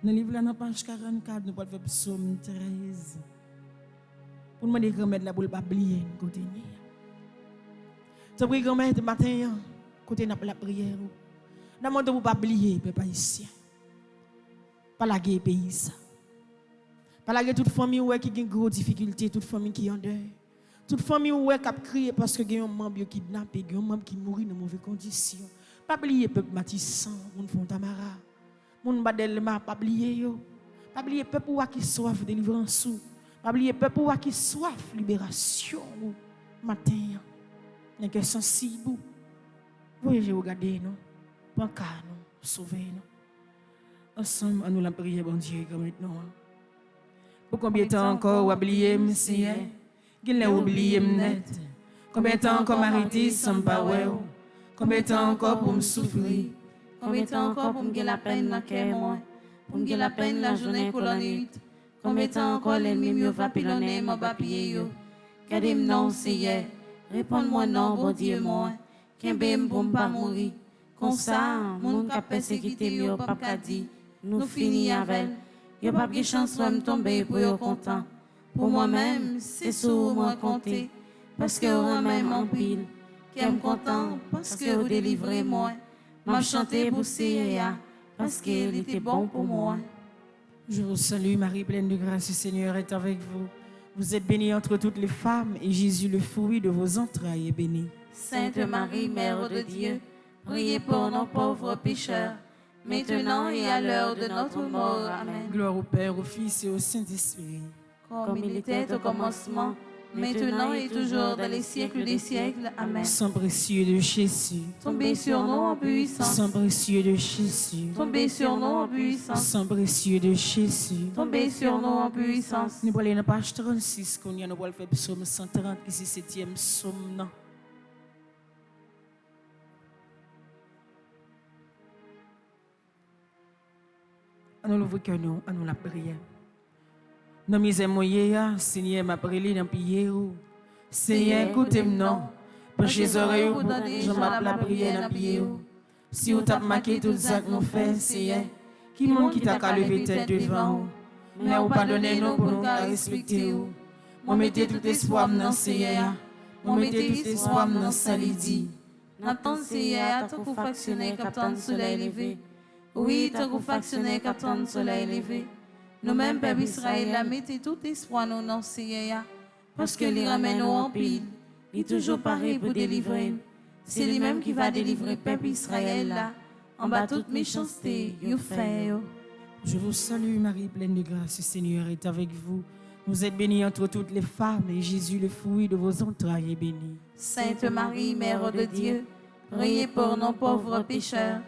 Dans le livre, dans la page 44, nous allons faire psaume 13. Pour nous demander grand-mère là pour ne pas oublier côté. Tu prie grand-mère ce matin, côté n'a pas la prière. Nous demandons pour ne pas oublier peuple haïtien. Pas la guerre pays. Pas la guerre toute famille qui a une grosse difficulté, toute famille qui est en deuil. Toute famille qui a crié parce que il y a un membre qui est kidnappé, il y a un membre qui mourit dans de mauvaises conditions. Pas oublier peuple Matissan, mon Fontamara. Mon badelma, pas oublier yo. Pas oublier peuple qui soif délivrance. Pas oublier peuple qui soif libération. Matin, n'est que sensible. Voyez, regardez nous. Prends cas nous, sauvez nous. Ensemble, nous la prière, bon Dieu, comme maintenant. Pour combien de temps encore oublier, Seigneur? Qu'il n'a oublié net. Combien de temps encore m'arrêter sans pas ouais? Combien de temps encore pour me souffrir? Combien de temps encore pour me gagner la peine dans le cœur, moi? Pour me gagner la peine la journée pour la nuit? Combien de temps encore l'ennemi me va pilonner mon papier? Gardez-moi non, Seigneur. Réponds-moi non, bon Dieu, moi. Qu'un bébé pour ne pas mourir. Comme ça, mon cap persécuté, yo pas qu'à dire. Nous finissons avec. Yo pas de chance de me tomber pour yo content. Pour moi-même, c'est sur moi compter. Parce que moi-même en pile. Qui est content parce que vous délivrez moi. M'a chanté pour Seigneur parce qu'il était bon pour moi. Je vous salue, Marie, pleine de grâce, le Seigneur est avec vous. Vous êtes bénie entre toutes les femmes, et Jésus, le fruit de vos entrailles, est béni. Sainte Marie, Mère de Dieu, priez pour nos pauvres pécheurs, maintenant et à l'heure de notre mort. Amen. Gloire au Père, au Fils et au Saint-Esprit. Comme il était au commencement, maintenant et toujours dans les siècles des siècles. Amen. Sang précieux de Jésus. Tombez sur nous en puissance. Sang précieux de Jésus. Tombez sur nous en puissance. Sang précieux de Jésus. Tombez sur nous en puissance. Nous allons aller dans la page 36, qu'on y a, nous allons faire psaume 130, qui est le 7e psaume. Non. Nous l'ouvrons que nous, nous la prière. Dans mes moyens, Seigneur, m'a prié dans prière. Seigneur, écoutez-moi, non. Penchez les oreilles, je m'a la prière dans prière. Si vous avez marqué tout ça que nous faisons, Seigneur, qui monde qui t'a qu'à lever tête devant vous, mais vous pardonnez nous pour nous respecter vous. Moi mettez tout espoir dans Seigneur. Moi mettez tout espoir dans Salidi. N'attends Seigneur, tant qu'on factionne qu'attend le soleil levé. Oui, tant qu'on factionne qu'attend le soleil levé. Nous-mêmes, Peuple Israël, mettez tout espoir nous dans Seigneur. Parce que les ramène nous en pile. Il est toujours pareil pour délivrer. C'est lui-même qui va délivrer Peuple Israël là. En bas toute méchanceté, you fait. Je vous salue, Marie, pleine de grâce, le Seigneur est avec vous. Vous êtes bénie entre toutes les femmes, et Jésus, le fruit de vos entrailles, est béni. Sainte Marie, Mère de Dieu, priez pour nos pauvres pécheurs,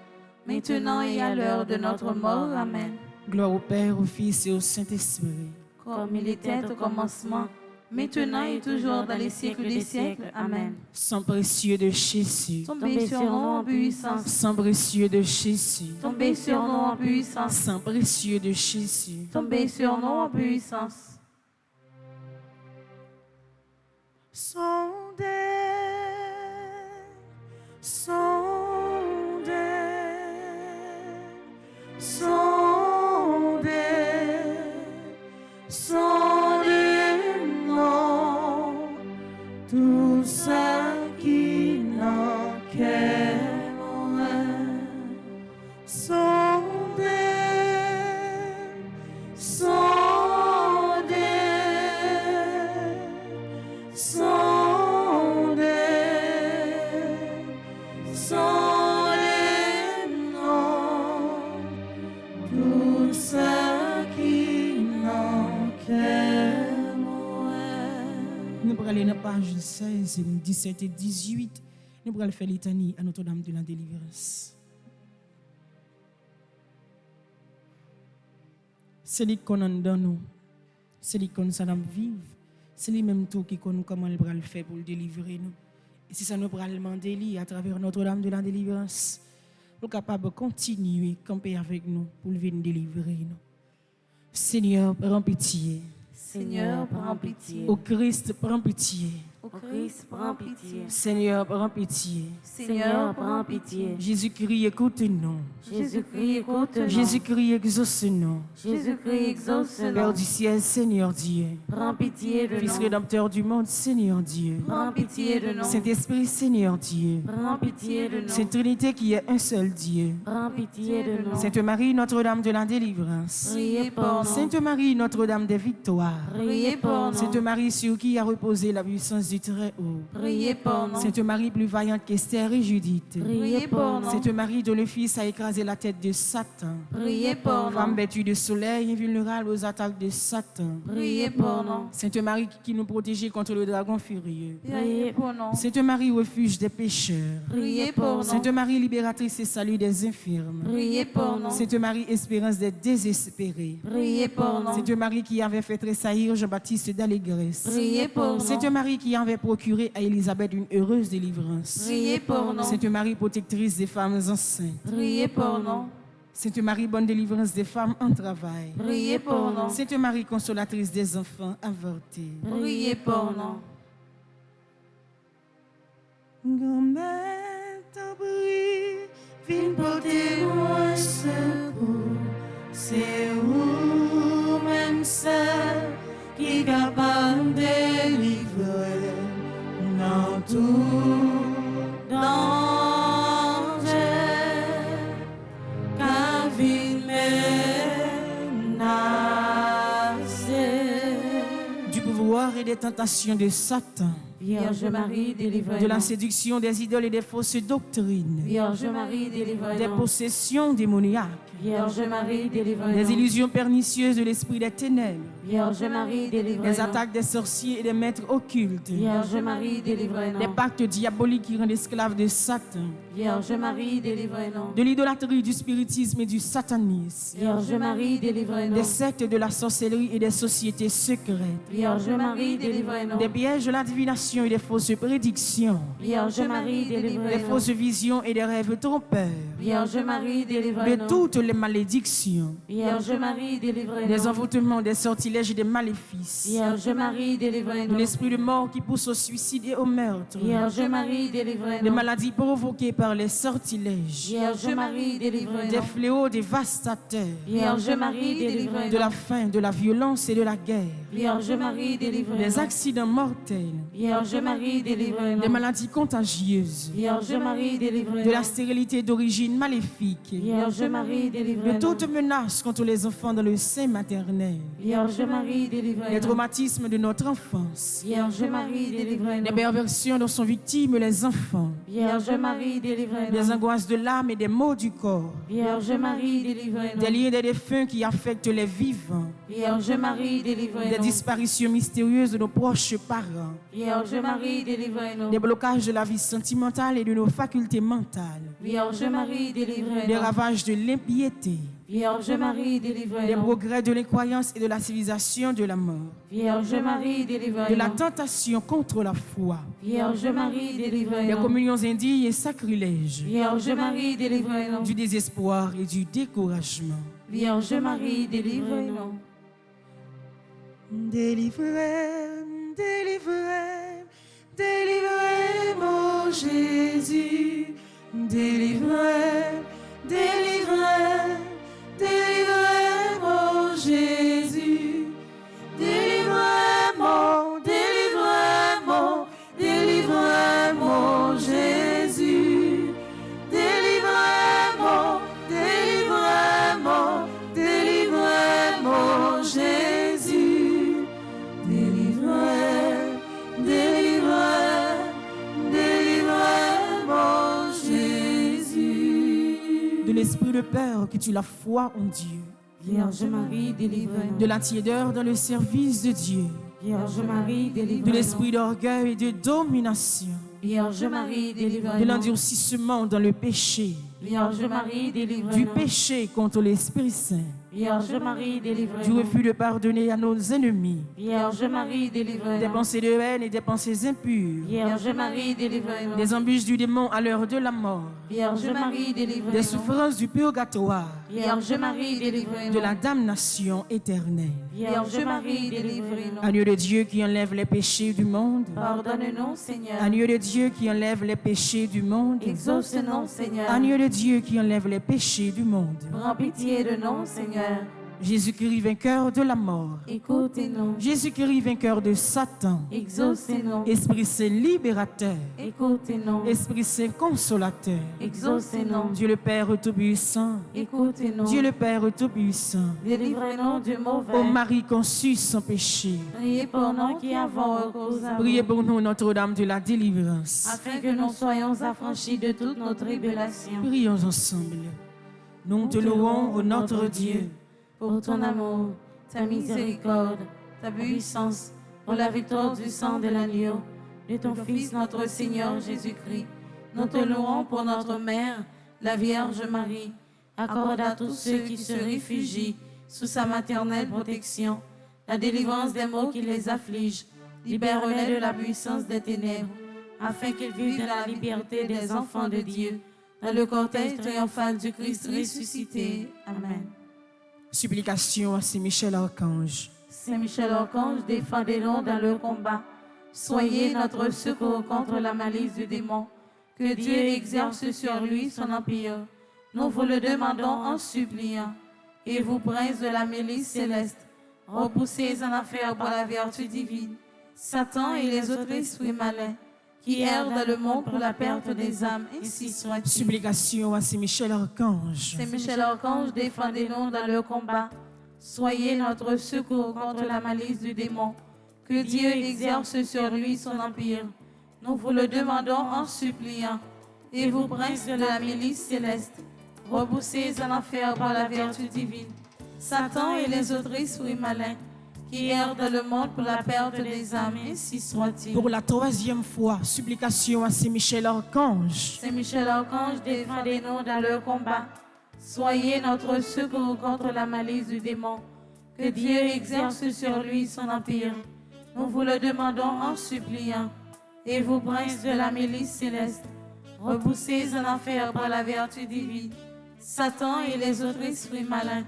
maintenant et à l'heure de notre mort. Amen. Gloire au Père, au Fils et au Saint-Esprit. Comme il était au commencement, maintenant et toujours dans les siècles des siècles. Amen. Sang précieux de Jésus. Tombez sur nous en puissance. Sang précieux de Jésus. Tombez sur nous en puissance. Sang précieux de Jésus. Tombez sur nous en puissance. Sondez, sondez, sondez tout ça qui n'en qu'est sondez, sondez, sondez, sondez, non, tout ça qui n'en qu'est. Nous allons aller dans la page 16, 17 et 18. Nous allons faire litanie à Notre-Dame de la Délivrance. C'est lui qu'on a dans nous. C'est lui qu'on ça vive. C'est lui même tout qui connaît comment il va le faire pour le délivrer nous. Et si ça nous va le demander lui à travers Notre-Dame de la Délivrance, nous sommes capables de continuer à camper avec nous pour venir délivrer nous. Seigneur, prends pitié. Seigneur, prends pitié. Au Christ, prends pitié. Au Christ, prends pitié. Seigneur, prends pitié. Seigneur, prends pitié. Jésus-Christ, écoute-nous. Jésus-Christ, écoute-nous. Jésus-Christ, exauce-nous. Jésus-Christ, exauce-nous. Père du ciel, Seigneur Dieu. Prends pitié de Fils nous. rédempteur du monde, Seigneur Dieu. Prends pitié de nous. Saint-Esprit, Seigneur Dieu. Prends pitié de nous. Sainte Trinité qui est un seul Dieu. Prends pitié de nous. Sainte Marie, Notre-Dame de la Délivrance. Priez pour nous. Sainte Marie, Notre-Dame des Victoires. Priez pour nous. Sainte Marie, sur qui a reposé la puissance du Très-Haut. Priez pour nous. Sainte Marie, plus vaillante qu'Esther et Judith. Priez pour nous. Sainte Marie, dont le Fils a écrasé la tête de Satan. Priez pour Femme nous. vêtue de soleil, invulnérable aux attaques de Satan. Priez pour nous. Sainte Marie qui nous protégeait contre le dragon furieux. Priez pour nous. Sainte Marie, refuge des pécheurs. Priez pour nous. Sainte Marie, libératrice et salut des infirmes. Priez pour nous. Sainte Marie, espérance des désespérés. Priez pour nous. Sainte Marie qui avait fait tressaillir Jean-Baptiste d'allégresse. Priez pour nous. Sainte Marie qui avait procuré à Élisabeth une heureuse délivrance. Priez pour nous. Sainte Marie, protectrice des femmes enceintes. Priez pour nous. Sainte Marie, bonne délivrance des femmes en travail. Priez pour nous. Sainte Marie, consolatrice des enfants avortés. Priez pour nous. Grand-mère, t'en prie, viens porter moi secours. C'est vous même seul qui est capable de délivrer dans tout danger. Car vie menacée du pouvoir et des tentations de Satan. Vierge Marie, délivrez-nous. De la séduction des idoles et des fausses doctrines. Vierge Marie, Des délivrez-nous. possessions démoniaques. Vierge Marie, Des délivrez-nous. illusions pernicieuses de l'esprit des ténèbres. Vierge Marie, Des délivrez-nous. attaques des sorciers et des maîtres occultes. Vierge Marie, délivrez-nous. Des pactes diaboliques qui rendent esclaves de Satan. Vierge Marie, délivrez-nous. De l'idolâtrie, du spiritisme et du satanisme. Vierge Marie, délivrez-nous. Des sectes de la sorcellerie et des sociétés secrètes. Vierge Marie, délivrez-nous. Des pièges de la divination et des fausses prédictions. Vierge Marie, Des délivrez-nous. fausses visions et des rêves trompeurs. Vierge Marie, De délivrez-nous. toutes les malédictions. Vierge Marie, délivrez-nous. Des envoûtements, des sortilèges et des maléfices. Vierge Marie, De délivrez-nous. l'esprit de mort qui pousse au suicide et au meurtre. Vierge Marie, Des délivrez-nous. maladies provoquées par les sortilèges. Vierge Marie, Des délivrez-nous. fléaux dévastateurs. Vierge Marie, De délivrez-nous. la faim, de la violence et de la guerre. Vierge Marie, Des délivrez-nous. accidents mortels. Vierge Marie, Des délivrez-nous. maladies contagieuses. Vierge Marie, De la délivrez-nous. stérilité d'origine maléfique. Vierge Marie, De délivrez-nous. toute menace contre les enfants dans le sein maternel. Vierge Marie, Les délivrez-nous. traumatismes de notre enfance. Vierge Marie, Les délivrez-nous. perversions dont sont victimes les enfants. Vierge Marie, Les délivrez-nous. angoisses de l'âme et des maux du corps. Vierge Marie, Des délivrez-nous. liens des défunts qui affectent les vivants. Vierge Marie, Des délivrez-nous. disparitions mystérieuses de nos proches parents. Vierge Marie, délivrez-nous. Des blocages de la vie sentimentale et de nos facultés mentales. Vierge Marie, Des délivrez-nous. ravages de l'impiété. Vierge Marie, Des délivrez-nous. progrès de l'incroyance et de la civilisation de la mort. Vierge Marie, De la délivrez-nous. tentation contre la foi. Vierge Marie, Des délivrez-nous. communions indignes et sacrilèges. Vierge Marie, délivrez-nous. Du désespoir et du découragement. Vierge Marie, délivrez-nous. Délivrez, délivrez, délivrez, mon Jésus. Délivrez, délivrez, délivrez, mon Jésus. Délivrez, mon, délivrez, mon, délivrez. l'esprit de peur, que tu la foi en Dieu. Vierge Marie, délivre-nous. De la tiédeur dans le service de Dieu. Vierge Marie, De délivre-nous. l'esprit d'orgueil et de domination. Vierge Marie, De délivre-nous. l'endurcissement dans le péché. Vierge Marie, Du délivre-nous. péché contre l'Esprit Saint. Vierge Marie, Du délivre-nous. refus de pardonner à nos ennemis. Vierge Marie, Des délivre-nous. pensées de haine et des pensées impures. Vierge Marie, délivre-nous. Des embûches du démon à l'heure de la mort. Vierge Marie, Des délivre-nous. souffrances du purgatoire. Vierge Marie, délivre-nous. De la damnation éternelle. Vierge Marie, délivre-nous. Agneau de Dieu qui enlève les péchés du monde. Pardonne-nous, Seigneur. Agneau de Dieu qui enlève les péchés du monde. Exauce-nous, Seigneur. Agneau de Dieu qui enlève les péchés du monde. Prends pitié de nous, Seigneur. Jésus-Christ vainqueur de la mort. Écoutez-nous. Jésus-Christ vainqueur de Satan. Exaucez-nous. Esprit Saint libérateur. Écoutez-nous. Esprit Saint consolateur. Exaucez-nous. Dieu le Père Tout-Puissant. Écoutez-nous. Dieu le Père Tout-Puissant. Délivrez-nous du mauvais. Ô Marie conçue sans péché. Priez pour nous qui avons recours à vous, Priez pour nous Notre-Dame de la délivrance. afin que nous soyons affranchis de toutes nos tribulations. Prions ensemble. Nous te louons, ô notre Dieu. Pour ton amour, ta miséricorde, ta puissance, pour la victoire du sang de l'agneau, de ton Fils notre Seigneur Jésus-Christ. Nous te louons pour notre Mère, la Vierge Marie. Accorde à tous ceux qui se réfugient sous sa maternelle protection la délivrance des maux qui les affligent. Libère-les de la puissance des ténèbres, afin qu'ils vivent dans la liberté des enfants de Dieu, dans le cortège triomphal du Christ ressuscité. Amen. Supplication à Saint Michel Archange. Saint Michel Archange, défendez-nous dans le combat. Soyez notre secours contre la malice du démon. Que Dieu exerce sur lui son empire. Nous vous le demandons en suppliant. Et vous, princes de la milice céleste, repoussez en enfer par la vertu divine Satan et les autres esprits malins qui errent dans le monde pour la perte des âmes, ainsi soit-il. Supplication à Saint Michel Archange. Saint Michel Archange, défendez-nous dans le combat. Soyez notre secours contre la malice du démon. Que Dieu exerce sur lui son empire. Nous vous le demandons en suppliant. Et vous, princes de la milice céleste, repoussez en enfer par la vertu divine Satan et les autres esprits malins qui errent dans le monde pour la perte des âmes, ainsi soit-il. Pour la troisième fois, supplication à Saint Michel Archange. Saint Michel Archange, défendez-nous dans le combat. Soyez notre secours contre la malice du démon. Que Dieu exerce sur lui son empire. Nous vous le demandons en suppliant. Et vous, princes de la milice céleste, repoussez en enfer par la vertu divine Satan et les autres esprits malins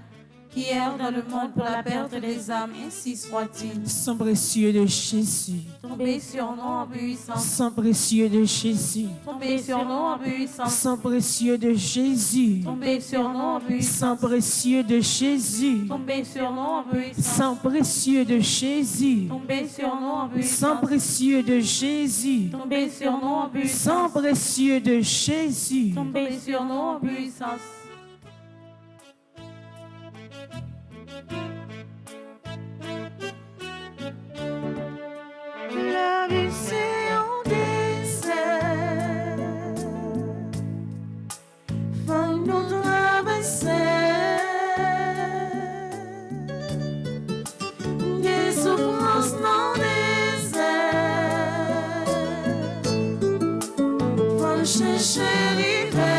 qui errent dans le monde pour la perte des âmes, ainsi soit-il. Sang précieux de Jésus. Tombez sur nous en puissance. Sang précieux de Jésus. Tombez sur nous en puissance. Sang précieux de Jésus. Tombez sur nous en puissance. Sang précieux de Jésus. Tombez sur nous en puissance. Sang précieux de Jésus. Tombez sur nous en puissance. Sang précieux de Jésus. Tombez sur nous en puissance. Sang précieux de Jésus. Tombez sur nous en puissance. La vie c'est un désert, faut nous traverser des souffrances non désert, faut chercher l'hiver.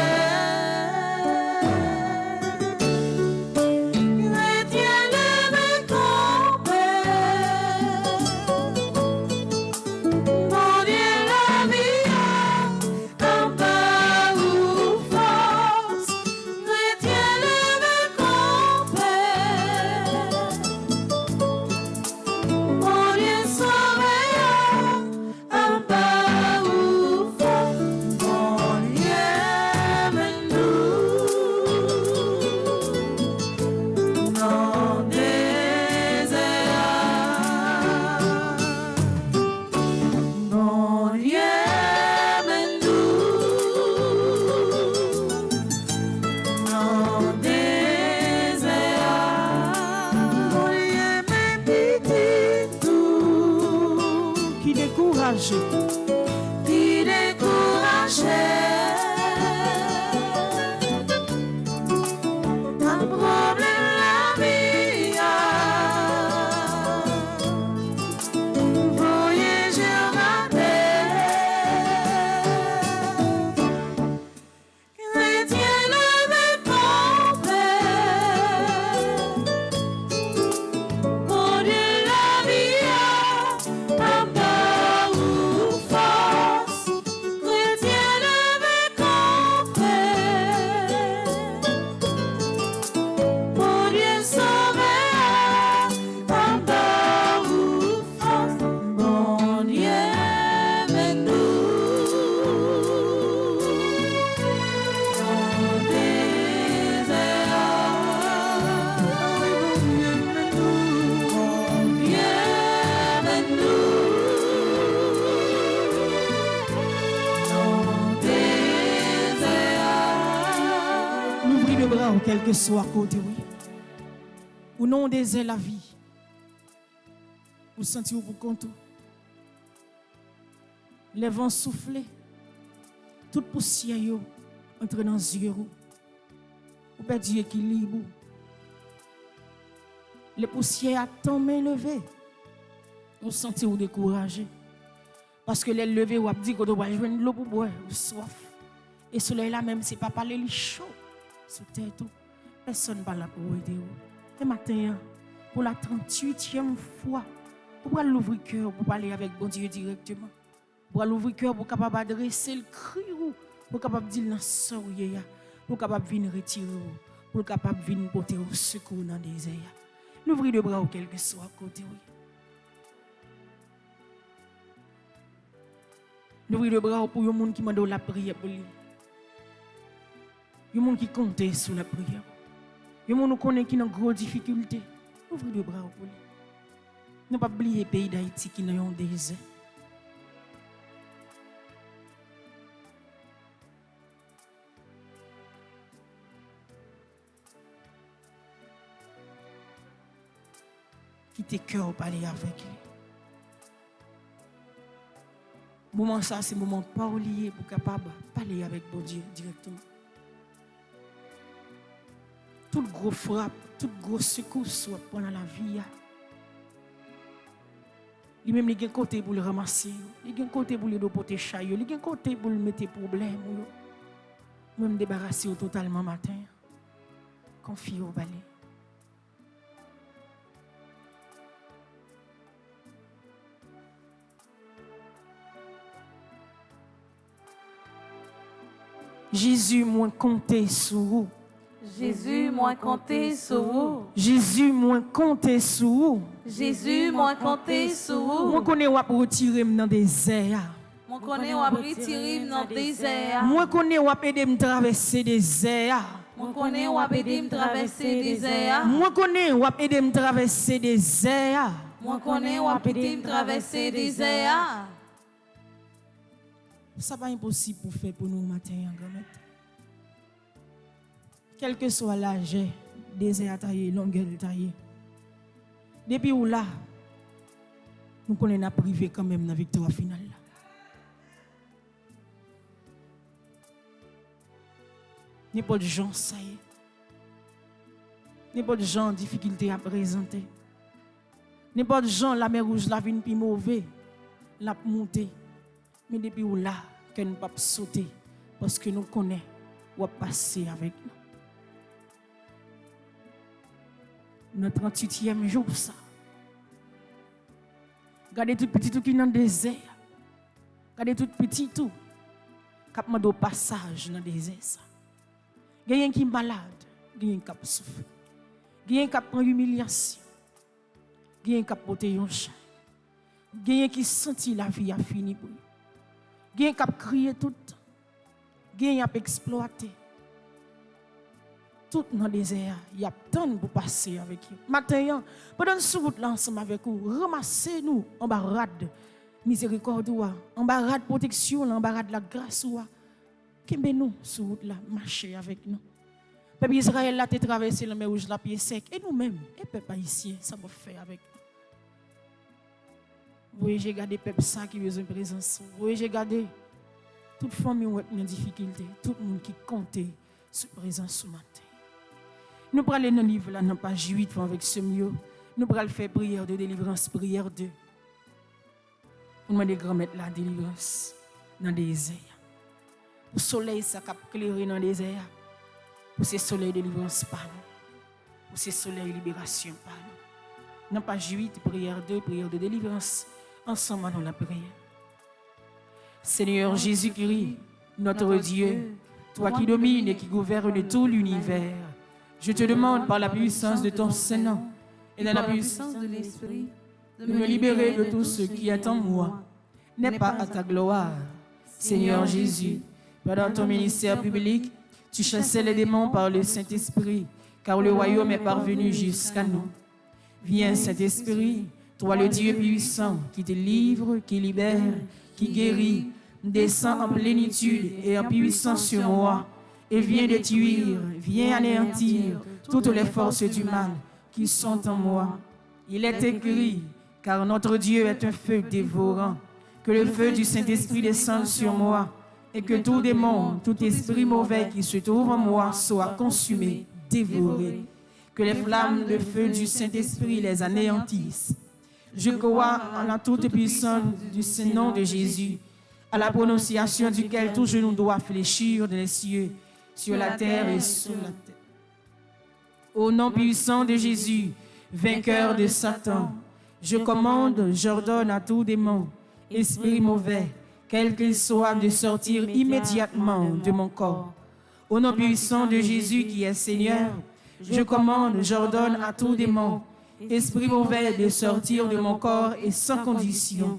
quel que soit côté, oui. Ou non désert la vie. Ou sentir pour compte. Les vents soufflés. Toute poussière yo entre dans les yeux. Ou perdre l'équilibre. Les poussières attendent main levée. Ou sentir ou découragé. Parce que les levées ou dit qu'on doit joindre l'eau pour boire ou soif. Et soleil là même c'est pas parler li chaud sous terre tout. Personne pas là pour aider vous. Et matin pour la 38e fois pour l'ouvrir cœur pour parler avec bon Dieu directement. Pour l'ouvrir cœur pour capable adresser le cri ou pour capable dire dans sourire pour capable venir retirer pour capable venir porter au secours dans des désert. L'ouvrir de bras ou quel que soit côté oui. L'ouvrir de bras pour les gens qui demandent la prière pour lui. Les gens qui comptent sur la prière. Les gens qui connaissent qui ont de grosses difficultés. Ouvrez les bras pour lui. Ne pas oublier le pays d'Haïti qui n'a pas de désert. Quittez cœur parler avec lui. Moment ça, c'est moment pas oublié pour capable parler avec bon Dieu directement. Toute grosse frappe, toute grosse secousse pendant la vie. Il même il y a un côté pour le ramasser, il y a un côté pour le porter chaillot, il y a un côté pour le mettre problème. Même débarrasser totalement matin. Confie au balai. Jésus m'a compté sur vous. Jésus m'a compté sur vous. Jésus m'a compté sur vous. Jésus m'a compté sur vous. Moi connais ou retirer dans des désert. Moi connais ou retirer dans des désert. Moi connais ou aider me traverser des désert. Moi connais ou aider me traverser des désert. Moi connais ou aider me traverser des désert. Moi connais ou aider me traverser des désert. Ça pas impossible pour faire pour nous matin grand-mère. Quel que soit l'âge, désert taillé, longueur taillé. Depuis où là, nous connaissons la privé quand même dans la victoire finale. N'importe gens ça y est. N'importe gens en difficulté à présenter. N'importe gens la mer rouge la vine plus mauvais, la monter. Mais depuis où là, que nous ne pouvons pas sauter parce que nous connaissons ou passer avec nous. Notre 38e jour, ça. Regardez tout petit tout qui est dans le désert. Regardez tout petit tout. Qui a au passage dans le désert. Il y a un qui est malade. Il y a un qui souffre. Il y a un qui prend humiliation. Il y a un qui porte un chien. Il y a un qui sentit la vie a fini pour lui. Il y a un qui crié tout le temps. Il y a un qui exploité. Tout dans le désert, il y a tant pour passer avec vous. Maintenant, pendant ce route là ensemble avec vous, ramassez-nous en barade miséricorde, en barade protection, en barade la grâce. Qu'aimez-nous sur route là, marcher avec nous. Peuple Israël là, t'es traversé la mer rouge, la pied sec. Et nous-mêmes, et peuple haïtien, ça va faire avec nous. Vous voyez, j'ai gardé peuple ça qui besoin de présence. Vous voyez, j'ai gardé toute famille où est en difficulté, tout le monde qui comptait sur présence ce matin. Nous prenons aller dans le livre, là, dans page 8, avec ce mieux. Nous prenons faire prière de délivrance, prière de. Nous demandons grand-mère la délivrance dans le désert. Pour le soleil, ça cap éclairer dans le désert. Pour ce soleil de délivrance, par nous. Pour ce soleil de libération, par nous. Dans page 8, prière de délivrance. Ensemble, dans la prière. Seigneur Jésus-Christ, notre Dieu, toi qui domines et qui gouvernes tout l'univers, je te demande par la puissance de ton Saint-Nom et dans la puissance de l'Esprit de me libérer de tout ce qui est en moi, n'est pas à ta gloire. Seigneur Jésus, pendant ton ministère public, tu chassais les démons par le Saint-Esprit, car le royaume est parvenu jusqu'à nous. Viens, Saint-Esprit, toi le Dieu puissant, qui te livre, qui libère, qui guérit, descends en plénitude et en puissance sur moi, et viens détruire, viens anéantir toutes les forces du mal qui sont en moi. Il est écrit, car notre Dieu est un feu dévorant, que le feu du Saint-Esprit descende sur moi, et que tout démon, tout esprit mauvais qui se trouve en moi soit consumé, dévoré. Que les flammes de feu du Saint-Esprit les anéantissent. Je crois en la toute puissance du Saint-Nom de Jésus, à la prononciation duquel tout genou doit fléchir dans les cieux, sur la terre et sous la terre. Au nom puissant de Jésus, vainqueur de Satan, je commande, j'ordonne à tout démon, esprit mauvais, quel qu'il soit, de sortir immédiatement de mon corps. Au nom puissant de Jésus qui est Seigneur, je commande, j'ordonne à tout démon, esprit mauvais, de sortir de mon corps et sans condition.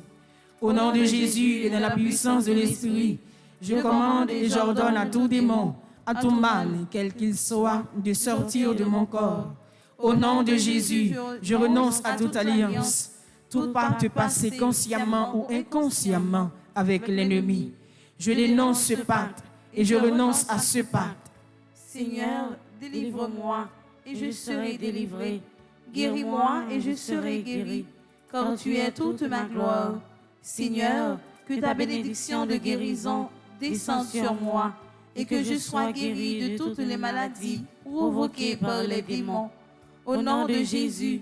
Au nom de Jésus et dans la puissance de l'Esprit, je commande et j'ordonne à tout démon, à tout mal, quel qu'il soit, de sortir de mon corps. Au nom de Jésus, je renonce à toute alliance, tout pacte passé consciemment ou inconsciemment avec l'ennemi. Je dénonce ce pacte et je renonce à ce pacte. Seigneur, délivre-moi et je serai délivré. Guéris-moi et je serai guéri, car tu es toute ma gloire. Seigneur, que ta bénédiction de guérison descende sur moi et que je sois guéri de toutes les maladies provoquées par les démons. Au nom de Jésus,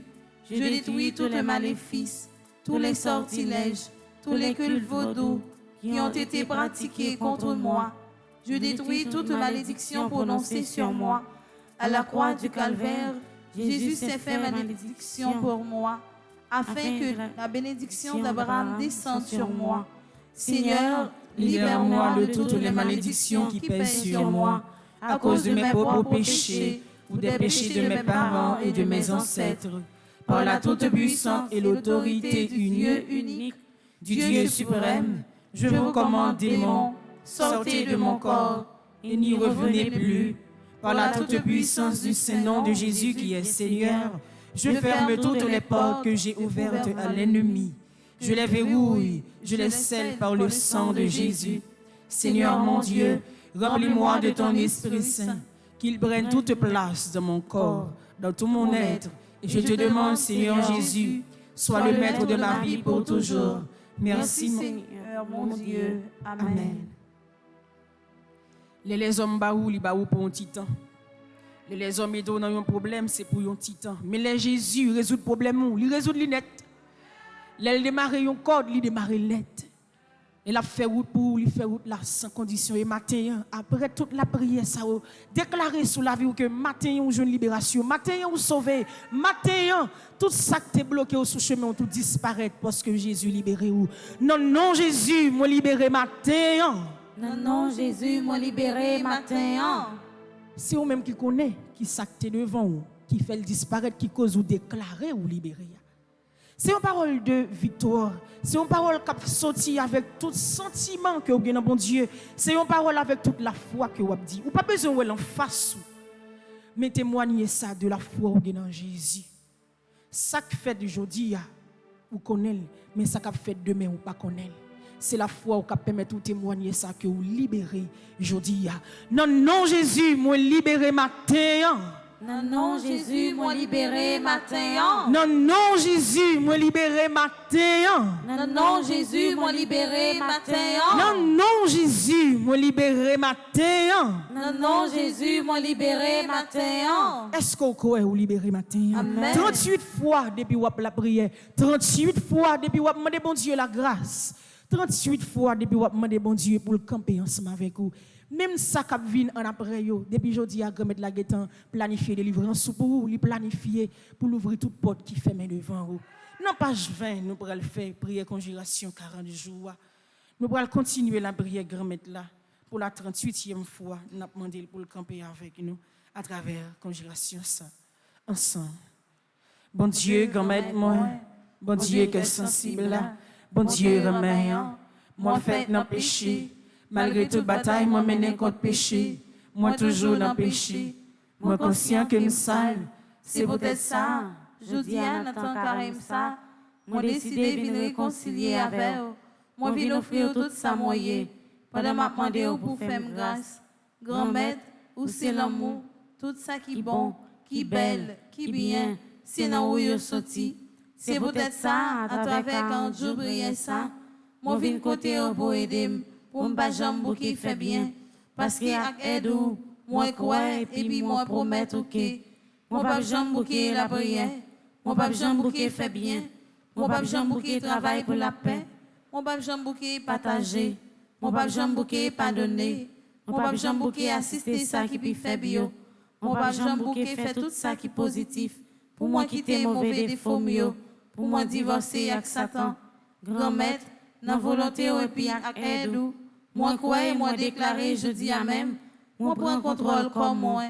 je détruis tous les maléfices, tous les sortilèges, tous les cultes vaudous qui ont été pratiqués contre moi. Je détruis toute malédiction prononcée sur moi. À la croix du Calvaire, Jésus s'est fait malédiction pour moi, afin que la bénédiction d'Abraham descende sur moi. Seigneur, libère-moi de toutes les malédictions qui pèsent sur moi, à cause de mes propres péchés ou des péchés de mes parents et de mes ancêtres. Par la toute-puissance et l'autorité du Dieu unique, du Dieu suprême, je vous commande, démons, sortez de mon corps et n'y revenez plus. Par la toute-puissance du Saint-Nom de Jésus qui est Seigneur, je ferme toutes les portes que j'ai ouvertes à l'ennemi. Je les verrouille, je les scelle par le sang de Jésus. Seigneur mon Dieu, remplis-moi de ton Esprit Saint, qu'il prenne toute place dans mon corps, dans tout mon être. Et je te demande, Seigneur Jésus, sois le maître de ma vie pour toujours. Merci, Seigneur mon Dieu. Amen. Les hommes baou, li baou pour un titan. Les hommes qui ont un problème, c'est pour un titan. Mais les Jésus résout le problème, il résout le net. Les démarre un code, il démarre net. Il a fait route pour, il fait route là sans condition. Et matin, après toute la prière, ça a déclaré sur la vie que matin, on jeune libération, matin, on sauvé, matin, tout ça qui est bloqué au sous-chemin, tout disparaît parce que Jésus libéré ou. Non, non, Jésus, moi libéré matin. Non, non, Jésus m'a libéré matin. C'est vous-même qui connaît, qui s'acte devant vous, qui fait le disparaître, qui cause ou déclarer ou libérer. C'est une parole de victoire. C'est une parole qui sorti avec tout sentiment que vous avez dans bon Dieu. C'est une parole avec toute la foi que vous avez dit. Vous n'avez pas besoin de l'en face. Mais témoignez ça de la foi que vous avez dans Jésus. Ça qui fait d'aujourd'hui, vous connaissez, mais ça qui fait demain, vous ne connaissez pas. C'est la foi qui permet de témoigner ça que vous libérez aujourd'hui. Non, non, Jésus, moi libéré matin. Non, non, Jésus, moi libéré matin. Non, non, Jésus, moi libéré matin. Non, non, Jésus, moi libéré matin. Non, non, Jésus, moi libéré matin. Non, non, Jésus, moi libéré matin. Est-ce qu'on croit vous libéré matin? Amen. 38 fois depuis vous la prière. 38 fois depuis vous demandez bon Dieu la grâce. 38 fois depuis vous demandez bon Dieu pour le camper ensemble avec vous. Même ça qui vient en après yo, depuis aujourd'hui à grand la guetan planifier délivrance pour vous, li planifier pour l'ouvrir toute porte qui ferme devant vous. Non page 20, nous pourrons le faire prière conjuration 40 jours. Nous pourrons continuer la prière grand là pour la 38e fois, nous avons demandé pour le camper avec nous à travers conjuration ça ensemble. Bon Dieu, grand-mère moi, bon Dieu que sensible là, bon Dieu remède moi fait dans péché. Malgré toute bataille, moi mène contre péché. Moi toujours dans péché. Moi conscient que me sale. C'est peut-être ça. Je dis à Nathan Karim ça. Moi décidé de venir réconcilier avec vous. Moi viens offrir tout ça moyen. Pendant m'a demandé pour faire grâce. Grand maître, ou c'est l'amour, tout ça qui bon, qui belle, qui bien, c'est dans où yo sorti. C'est peut-être ça, à travers quand je brille ça, moi vin côté pour aider, pour m'pas jambe qui fait bien, parce que avec aide ou, moi crois, et puis moi promettre ok, moi pas jambe qui la prière, moi pas jambe qui fait bien, moi pas jambe qui travaille pour la paix, moi pas jambe qui partager, moi pas jambe qui pardonner, moi pas jambe qui assister ça qui puis fait bio, moi pas jambe qui fait tout ça qui positif, pour moi quitter mauvais défaut mieux, pour moi divorcer avec Satan, grand maître, dans volonté et puis avec aide ou, moi crois moi déclarer je dis à même, moi prends contrôle comme moi,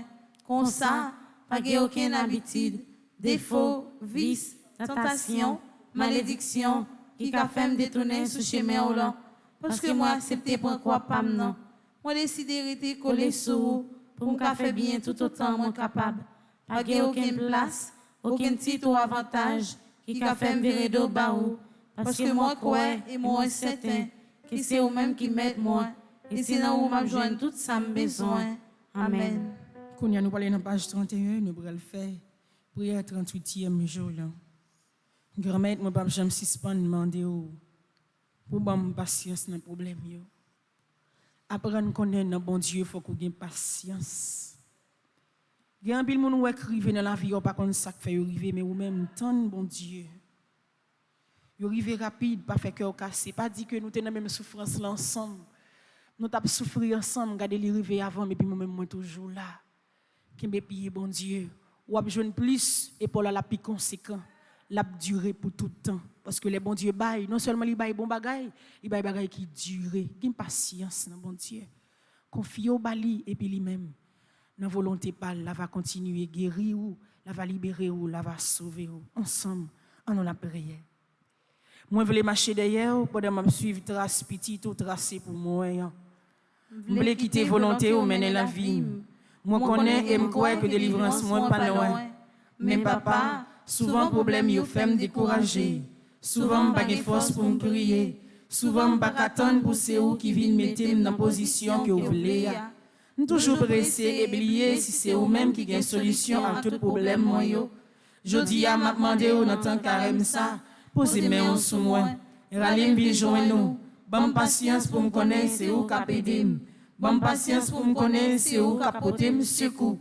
comme ça, pas aucune habitude, défaut, vice, tentation, malédiction, qui a fait me détourner ce chemin au long, parce que moi accepté pour quoi pas non, moi décidé de rester collé sur pour me faire bien tout autant moi capable, pas aucune place, aucun titre ou avantage, qui a fait me virer d'eau baou, parce que moi crois et moi certain que c'est eux même qui m'aident moi, et c'est là où m'a joindre tout ça me besoin. Amen. Quand nous parlons dans la page 31, nous allons le faire. Prière 38e jour. Grand-mère, moi, je me suis demandé pour avoir patience dans le problème. Apprendre à connaître le bon Dieu, il faut qu'on ait patience. Il y a un peu de monde qui arrive dans la vie, pas comme ça qui fait arriver, mais ou même tant bon Dieu. Il arrive rapide, pas fait cœur cassé, pas dit que nous sommes dans la même souffrance là ensemble. Nous avons souffert ensemble, regardez les arriver avant, mais puis moi-même, moi toujours là. Qui me paye, bon Dieu. Ou a besoin plus, et pour la plus conséquent, la durer pour tout le temps. Parce que les bons Dieu baillent, non seulement ils baillent bon bagaille, ils baillent bagaille qui dure. Qui patience, bon Dieu. Confie au bali, et puis lui-même. Dans volonté pâle, la va continuer à guérir ou, la va libérer ou, la va sauver ou. Ensemble, en la prière. Moi, je voulais marcher derrière, pendant que je suivre trace petite ou tracé pour moi. Je voulais quitter volonté ou mener la vie. Moi, connais et me crois que délivrance, moi, pas loin. Mais papa, souvent, problème, il fait me décourager. Souvent, je n'ai pas force pour me crier. Souvent, je n'ai pas attendre pour ceux qui viennent mettre dans la position que vous voulez. Je suis toujours pressé et oublié si c'est vous-même qui avez une solution à tout problème. Je dis à ma demandé au temps carême ça. Posez mes mains sur moi. Rallye me joindre nous. Bonne patience pour me connaître, c'est où qu'a aidé. Bonne patience pour me connaître, c'est où qu'a porté me secours.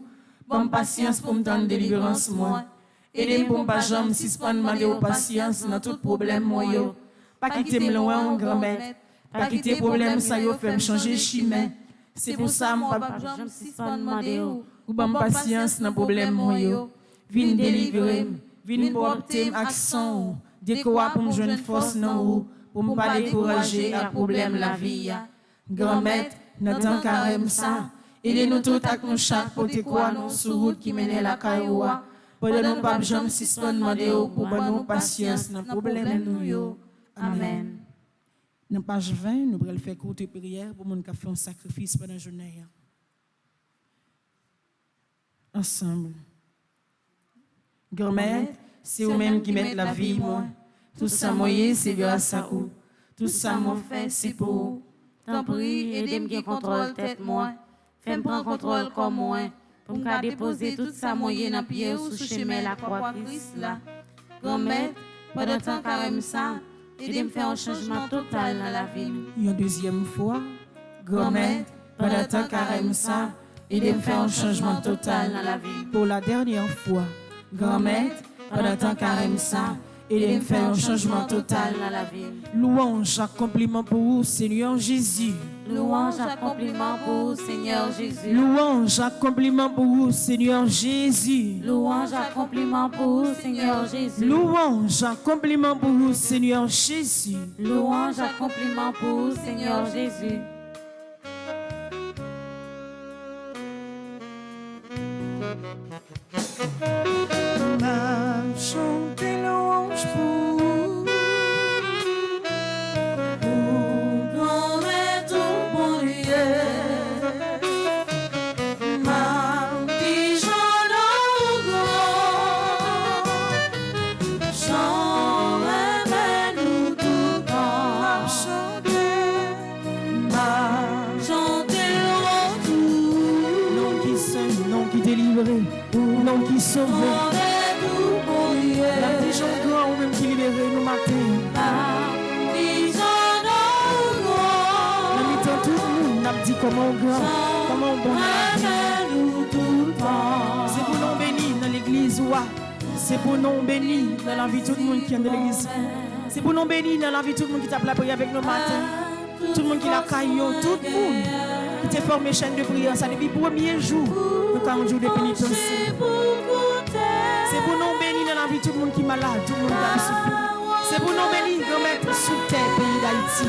Bonne patience pour me donner délivrance moi. Aidez-moi pour pas jamais si pas demander aux patience dans tout problème moi yo. Pas quitter me loin en grand-mère. Pas quitter problème ça yo fait me changer chemin. C'est pour ça moi pas jamais si pas demander ou bonne patience dans problème moi yo. Viens délivrer, viens porter accent. Découvrir pour me joindre force non ou pour me pas décourager à problème la vie. Grand-mère, dans temps carême ça, aidez-nous tout à nous chaque côté quoi nous sur route qui mène la cailloua. Pendant nous pas jamais si pas demander pour nous patience dans problème nous yo. Amen. Dans page 20, nous allons faire courte prière pour mon qui fait un sacrifice pendant la journée. Ensemble. Grand-mère, c'est vous-même qui mettez la vie, moi. Tout ça, moi, c'est grâce à vous. Tout ça, moi, fait, c'est pour vous. T'en prie, aidez-moi à contrôler tête moi. Fais-moi prendre contrôle comme moi. Pour me déposer tout ça, moi, dans pied ou sous chemin la croix Christ là. Grand-mère, pendant temps carême ça, aidez-moi à faire un changement total dans la vie. Une deuxième fois, grand-mère, pendant temps carême ça, aidez-moi à faire un changement total dans la vie. Pour la dernière fois, grand-mère, pendant temps carême ça, aidez-moi à faire un changement total dans la vie. Louange, accomplissement pour vous, Seigneur Jésus. Louange, accomplissement pour vous, Seigneur Jésus. Louange, accomplissement pour vous, Seigneur Jésus. Louange, accomplissement pour vous, Seigneur Jésus. Louange, accomplissement pour vous, Seigneur Jésus. Louange, accomplissement pour vous, Seigneur Jésus. Ma chanter louange pour vous. Ma qui sauve. La dijon grand ou même qui libère nous matin. La mi-temps tout le monde n'a dit comment grand, comment bon. C'est pour nous bénir dans l'église. C'est pour nous bénir dans la vie de tout le monde qui est dans l'église. C'est pour nous bénir dans la vie de tout le monde qui t'a la prière avec nous matin. Tout le monde qui l'a caillou, tout le monde qui t'a formé chaîne de prière. Ça depuis le premier jour, le 40 jours de pénitence. C'est pour nous bénir dans la vie de tout le monde qui est malade, tout le monde qui a souffert. C'est pour nous bénir, remettre sous terre pays d'Haïti.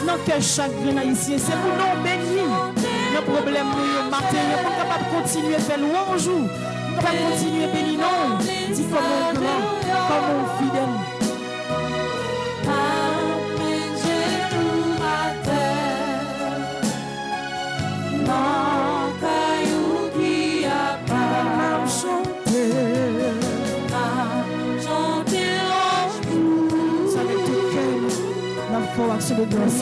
Non que chaque grain haïtien, c'est pour nous bénir. Le problème, nous, le matin, nous sommes capables de continuer à faire louange. Nous sommes capables de continuer à bénir. Non, dis comme un grand, comme un fidèle. Pour action de grâce.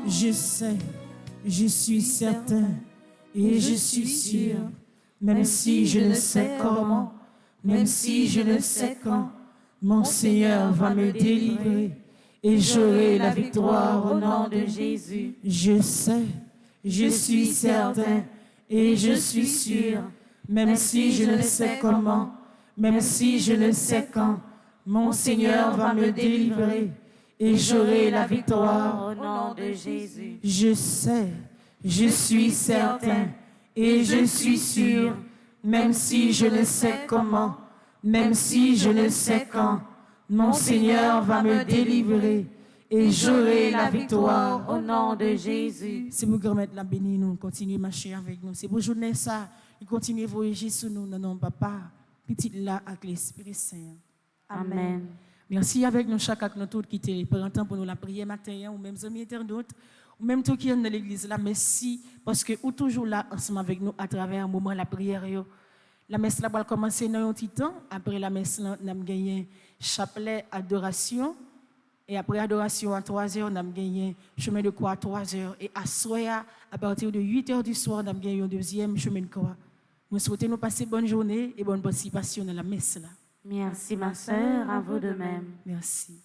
Je sais, je suis certain et je suis sûr, même si je ne sais comment, même si je ne sais quand, mon Seigneur va me délivrer. Et j'aurai la victoire au nom de Jésus. Je sais, je suis certain et je suis sûr, même si je ne sais comment, même si je ne sais quand, mon Seigneur va me délivrer et j'aurai la victoire au nom de Jésus. Je sais, je suis certain et je suis sûr, même si je ne sais comment, même si je ne sais quand, mon Seigneur va me délivrer et j'aurai la victoire au nom de Jésus. C'est pour remettre la bénie, nous continuer à marcher avec nous. C'est pour journée ça, nous continuer à voyager sur nous, non, papa, petit là avec l'Esprit Saint. Amen. Merci avec nous, chaque acte, nous tous qui te prend temps pour nous la prière matin, ou même amis internautes, ou même tout qui est dans l'église là. Merci parce que vous toujours là ensemble avec nous à travers un moment de la prière. La messe là va commencer dans un petit temps. Après la messe, nous avons gagné chapelet adoration. Et après adoration à 3 heures, nous avons gagné chemin de croix à 3 heures. Et à soir, à partir de 8 heures du soir, nous avons gagné un deuxième chemin de croix. Nous souhaitons nous passer bonne journée et bonne participation dans la messe là. Merci ma sœur, à vous de même. Merci.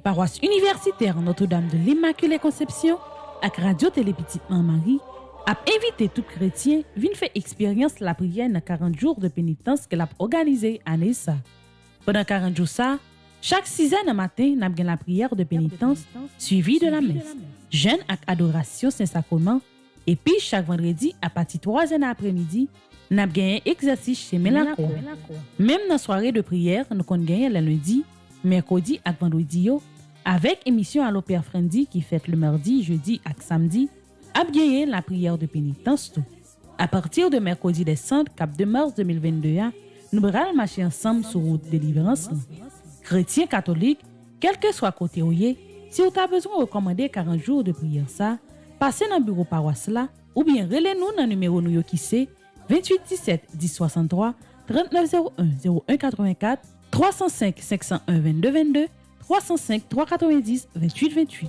Paroisse universitaire Notre-Dame de l'Immaculée Conception avec Radio Télé-Petite Marie a invité tout chrétien à venir faire expérience la prière dans 40 jours de pénitence qu'elle a organisé à Nessa. Pendant 40 jours ça, chaque 6 heures du matin, nous avons la prière de pénitence suivie de la messe, jeûne avec adoration Saint-Sacrement et puis chaque vendredi à partir de 3 heures après-midi, nous avons un exercice chez Mélacour. Même dans la soirée de prière, nous avons gagné le lundi, mercredi et vendredi avec émission à l'Opéra Friendly qui fête le mardi, jeudi et samedi, a gagné la prière de pénitence tout. À partir de mercredi décembre, cap de mars 2022, nous allons marcher ensemble sur route de délivrance. Chrétiens catholiques, quel que soit côté où y est, si vous avez besoin de recommander 40 jours de prière ça, passez dans le bureau paroisse là ou bien relez-nous dans le numéro nous qui c'est 28 17 10 63 39 01 01 84 305 501 22 22 305 390 28 28.